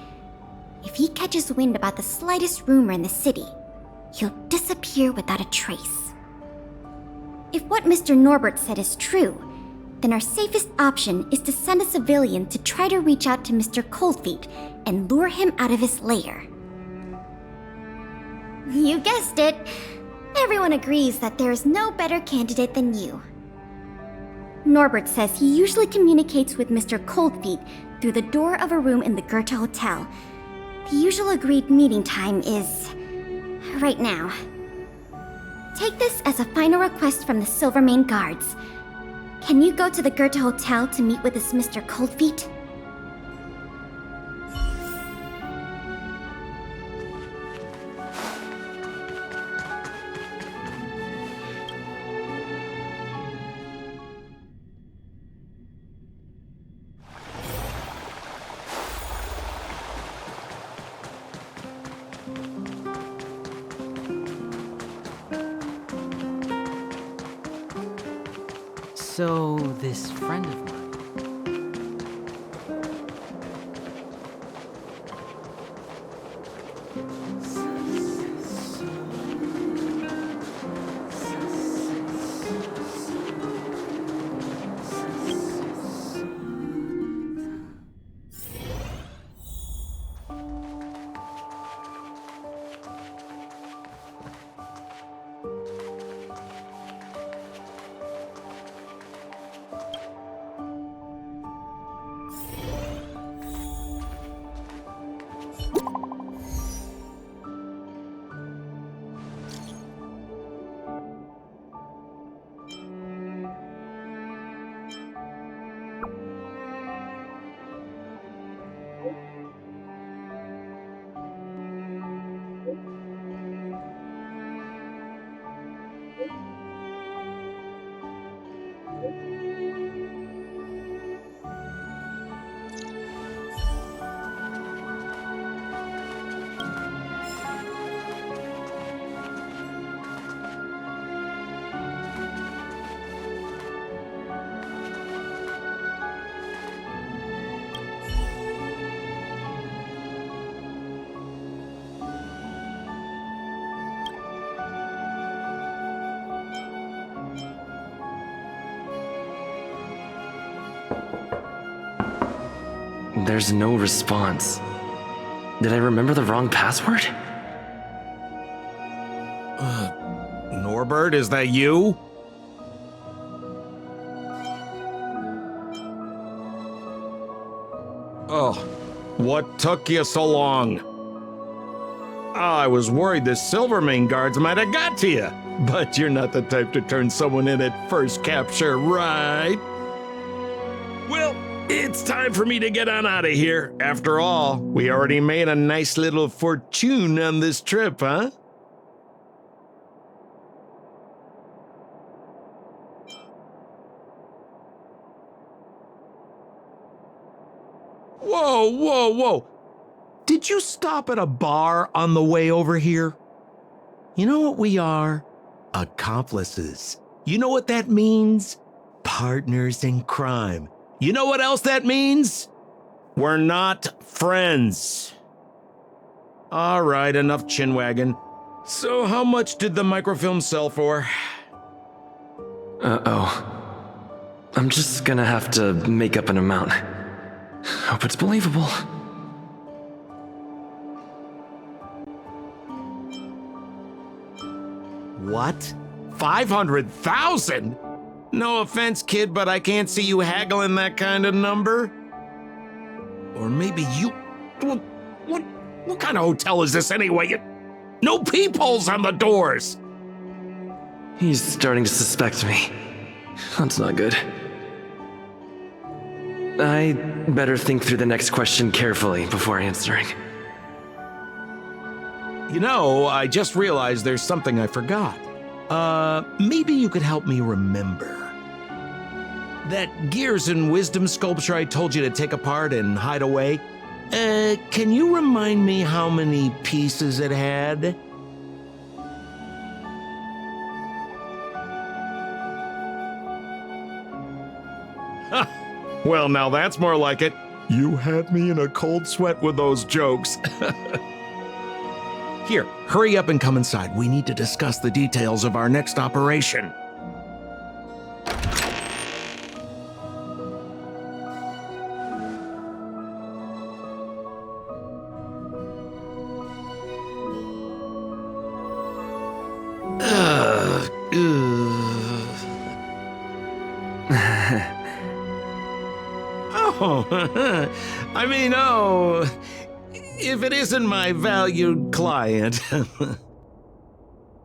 If he catches wind about the slightest rumor in the city, he'll disappear without a trace. If what Mr. Norbert said is true, then our safest option is to send a civilian to try to reach out to Mr. Coldfeet and lure him out of his lair. You guessed it. Everyone agrees that there is no better candidate than you. Norbert says he usually communicates with Mr. Coldfeet through the door of a room in the Goethe Hotel. The usual agreed meeting time is right now. Take this as a final request from the Silvermane guards. Can you go to the Goethe Hotel to meet with this Mr. Coldfeet? So, this friend of mine... There's no response. Did I remember the wrong password? Norbert, is that you? Oh, what took you so long? I was worried the Silvermane guards might have got to you, but you're not the type to turn someone in at first capture, right? Well, it's time for me to get on out of here. After all, we already made a nice little fortune on this trip, huh? Whoa, whoa, whoa. Did you stop at a bar on the way over here? You know what we are? Accomplices. You know what that means? Partners in crime. You know what else that means? We're not friends. All right, enough chinwagging. So how much did the microfilm sell for? Uh-oh. I'm just gonna have to make up an amount. Hope it's believable. What? 500,000? No offense, kid, but I can't see you haggling that kind of number. Or maybe you... What kind of hotel is this anyway? No peepholes on the doors! He's starting to suspect me. That's not good. I better think through the next question carefully before answering. You know, I just realized there's something I forgot. Maybe you could help me remember. That Gears and Wisdom sculpture I told you to take apart and hide away, can you remind me how many pieces it had? Well, now that's more like it. You had me in a cold sweat with those jokes. Here, hurry up and come inside. We need to discuss the details of our next operation. If it isn't my valued client.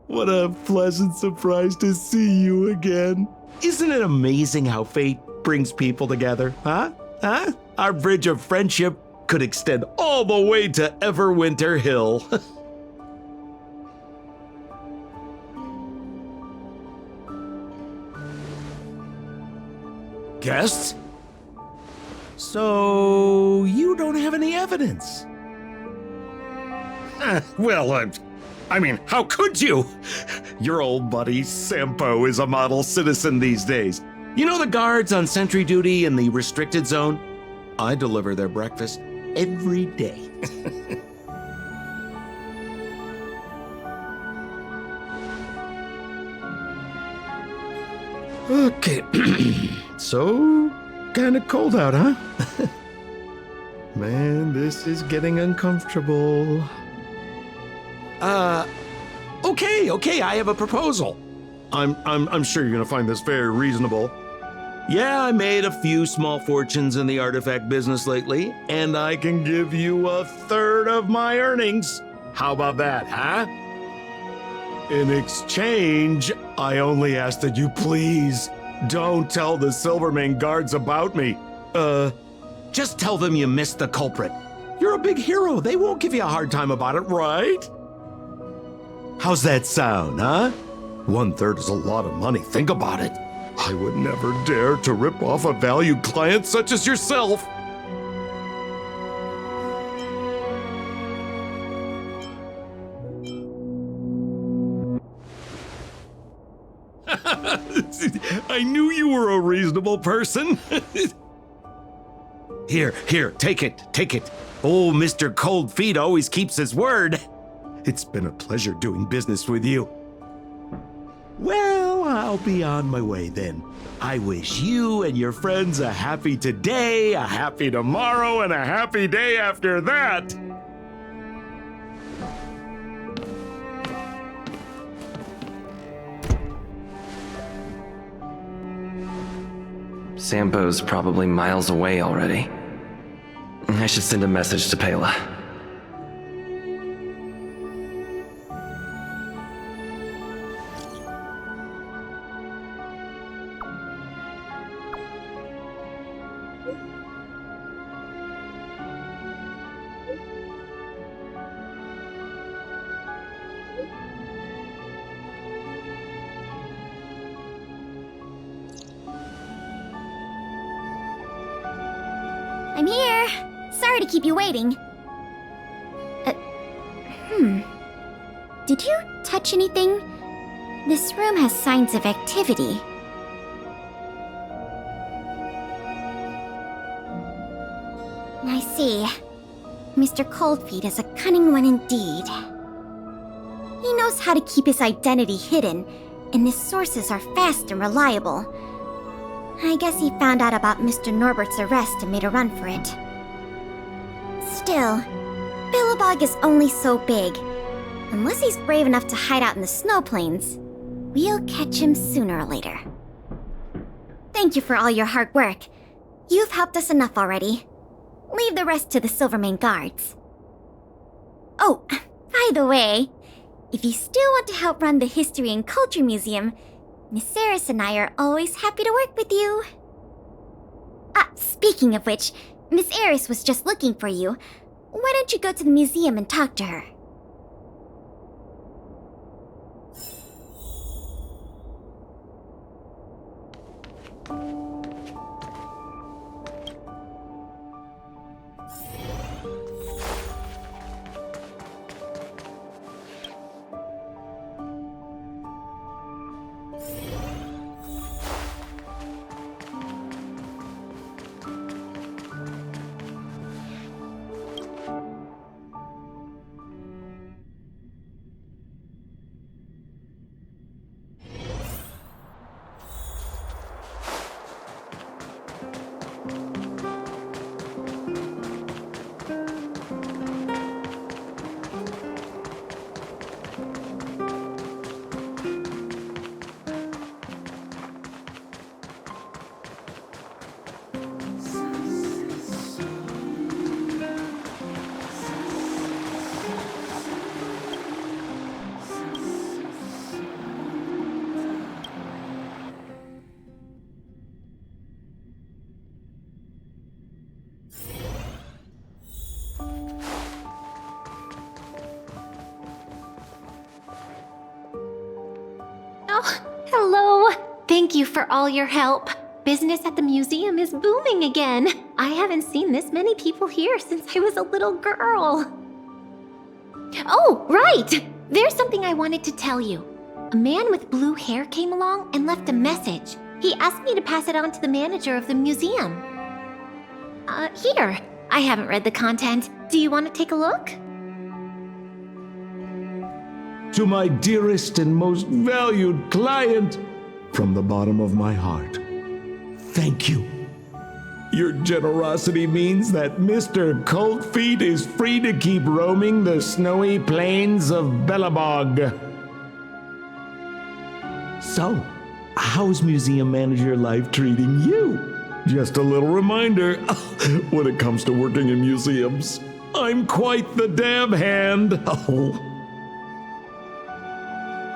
What a pleasant surprise to see you again. Isn't it amazing how fate brings people together, huh? Our bridge of friendship could extend all the way to Everwinter Hill. Guests? So, you don't have any evidence? Well, I mean, how could you? Your old buddy Sampo is a model citizen these days. You know the guards on sentry duty in the restricted zone? I deliver their breakfast every day. Okay, so kind of cold out, huh? Man, this is getting uncomfortable. Okay, I have a proposal. I'm sure you're gonna find this very reasonable. Yeah, I made a few small fortunes in the artifact business lately, and I can give you 1/3 of my earnings. How about that, huh? In exchange, I only ask that you please don't tell the Silvermane guards about me. Just tell them you missed the culprit. You're a big hero. They won't give you a hard time about it, right? How's that sound, huh? 1/3 is a lot of money. Think about it. I would never dare to rip off a valued client such as yourself. I knew you were a reasonable person. Here, take it. Oh, Mr. Cold Feet always keeps his word. It's been a pleasure doing business with you. Well, I'll be on my way then. I wish you and your friends a happy today, a happy tomorrow, and a happy day after that. Sampo's probably miles away already. I should send a message to Pela. I'm here. Sorry to keep you waiting. Did you touch anything? This room has signs of activity. I see. Mr. Coldfeet is a cunning one indeed. He knows how to keep his identity hidden, and his sources are fast and reliable. I guess he found out about Mr. Norbert's arrest and made a run for it. Still, Billabog is only so big. Unless he's brave enough to hide out in the snow plains, we'll catch him sooner or later. Thank you for all your hard work. You've helped us enough already. Leave the rest to the Silvermane guards. Oh, by the way, if you still want to help run the History and Culture Museum, Miss Eris and I are always happy to work with you. Speaking of which, Miss Eris was just looking for you. Why don't you go to the museum and talk to her? Hello! Thank you for all your help. Business at the museum is booming again. I haven't seen this many people here since I was a little girl. Oh, right! There's something I wanted to tell you. A man with blue hair came along and left a message. He asked me to pass it on to the manager of the museum. Here. I haven't read the content. Do you want to take a look? To my dearest and most valued client, from the bottom of my heart, thank you. Your generosity means that Mr. Coldfeet is free to keep roaming the snowy plains of Bellabog. So, how's museum manager life treating you? Just a little reminder, when it comes to working in museums, I'm quite the dab hand.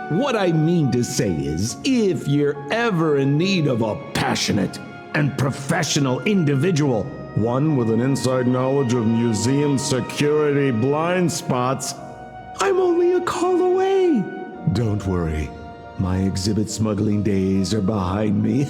What I mean to say is, if you're ever in need of a passionate and professional individual, one with an inside knowledge of museum security blind spots, I'm only a call away. Don't worry, My exhibit smuggling days are behind me.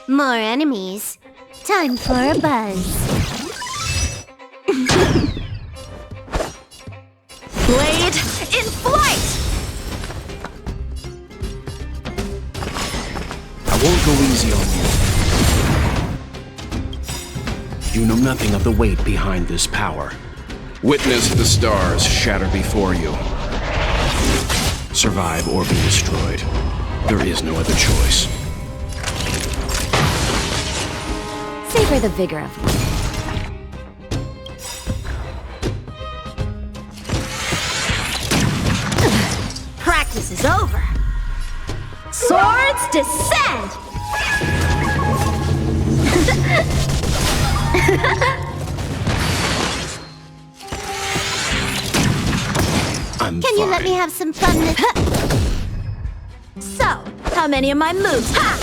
More enemies. Time for a buzz. Blade in flight! I won't go easy on you. You know nothing of the weight behind this power. Witness the stars shatter before you. Survive or be destroyed. There is no other choice. Savor the vigor of life. Practice is over. Swords descend! Can you let me have some fun this... So, how many of my moves? Ha!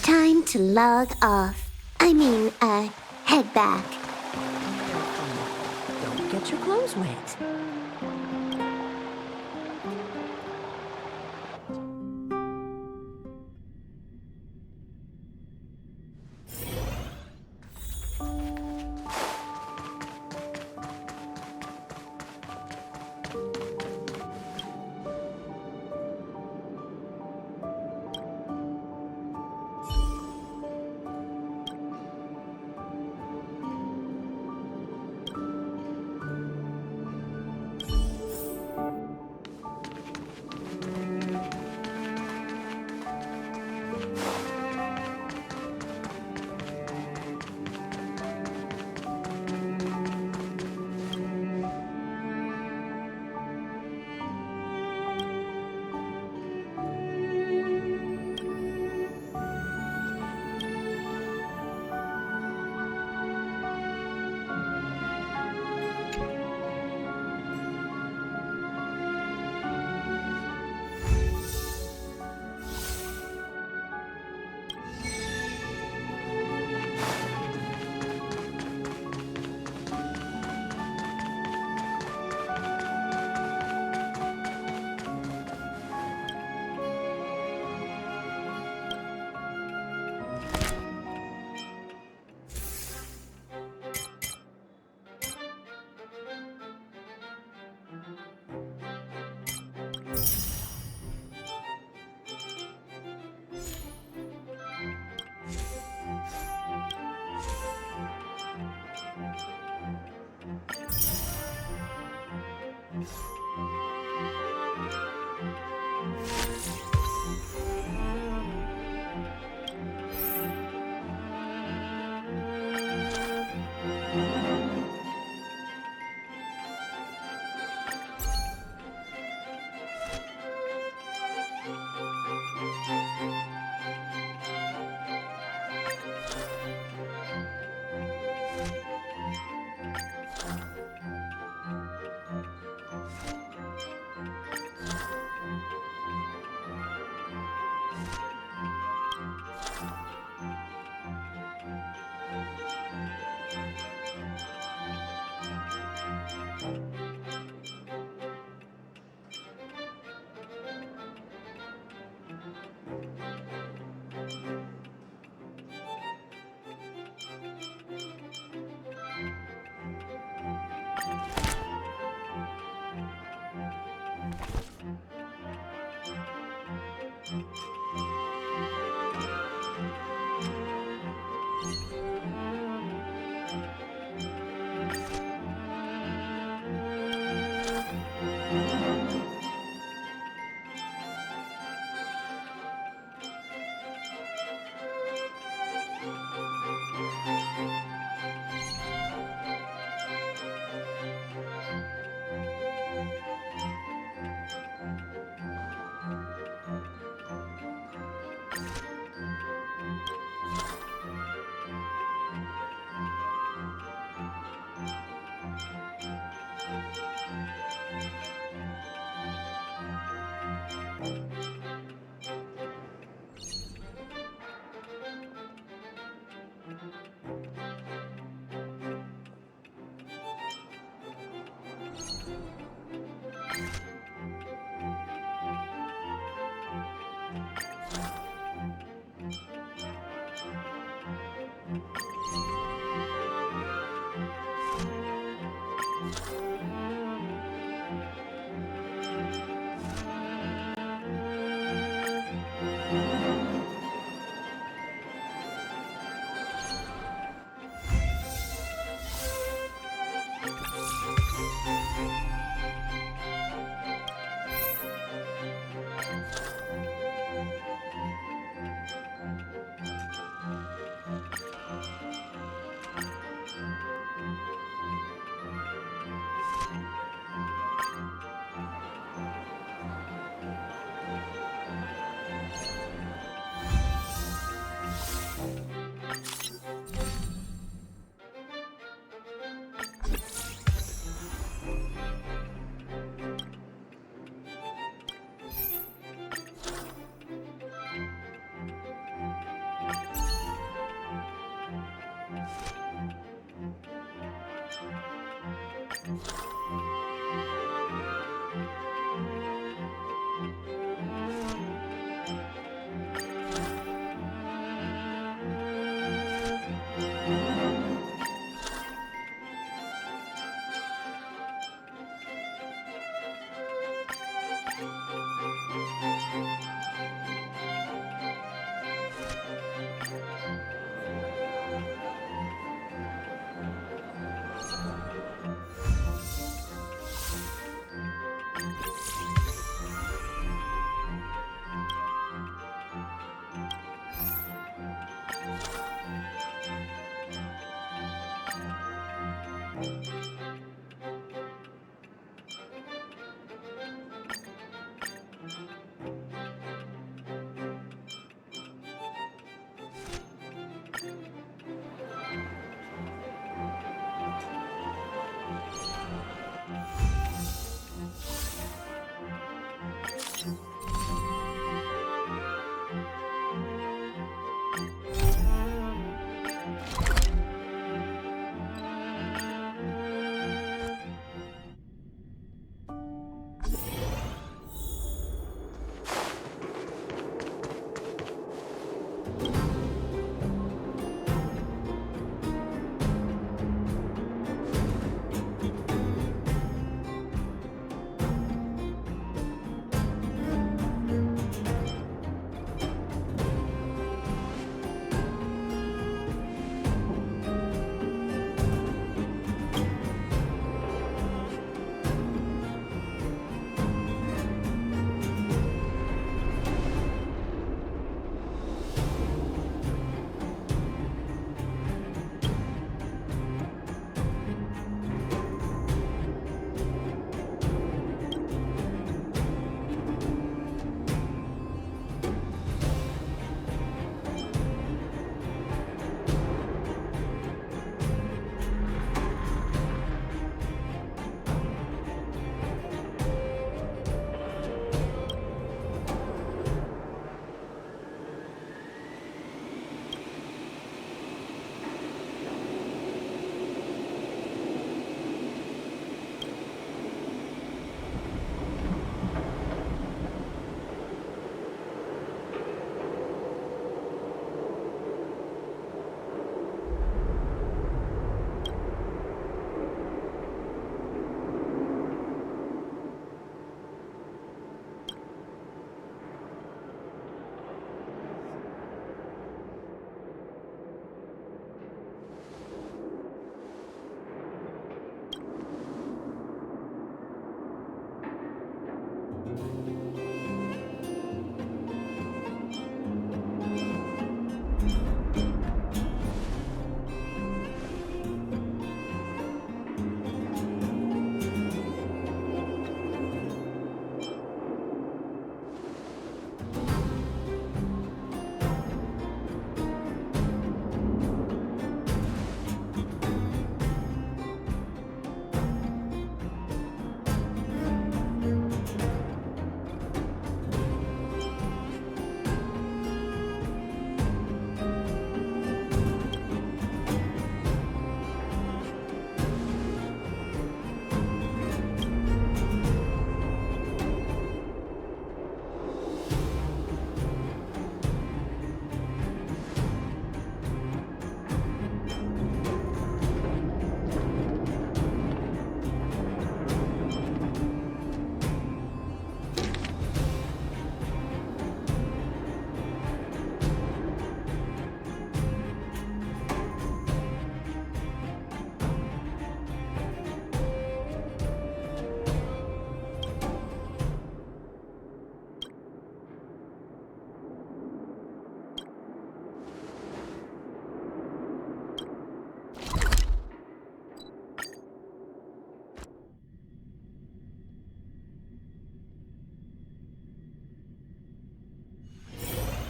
Time to log off. Head back. Don't get your clothes wet.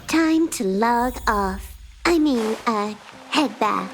Time to log off. Head back.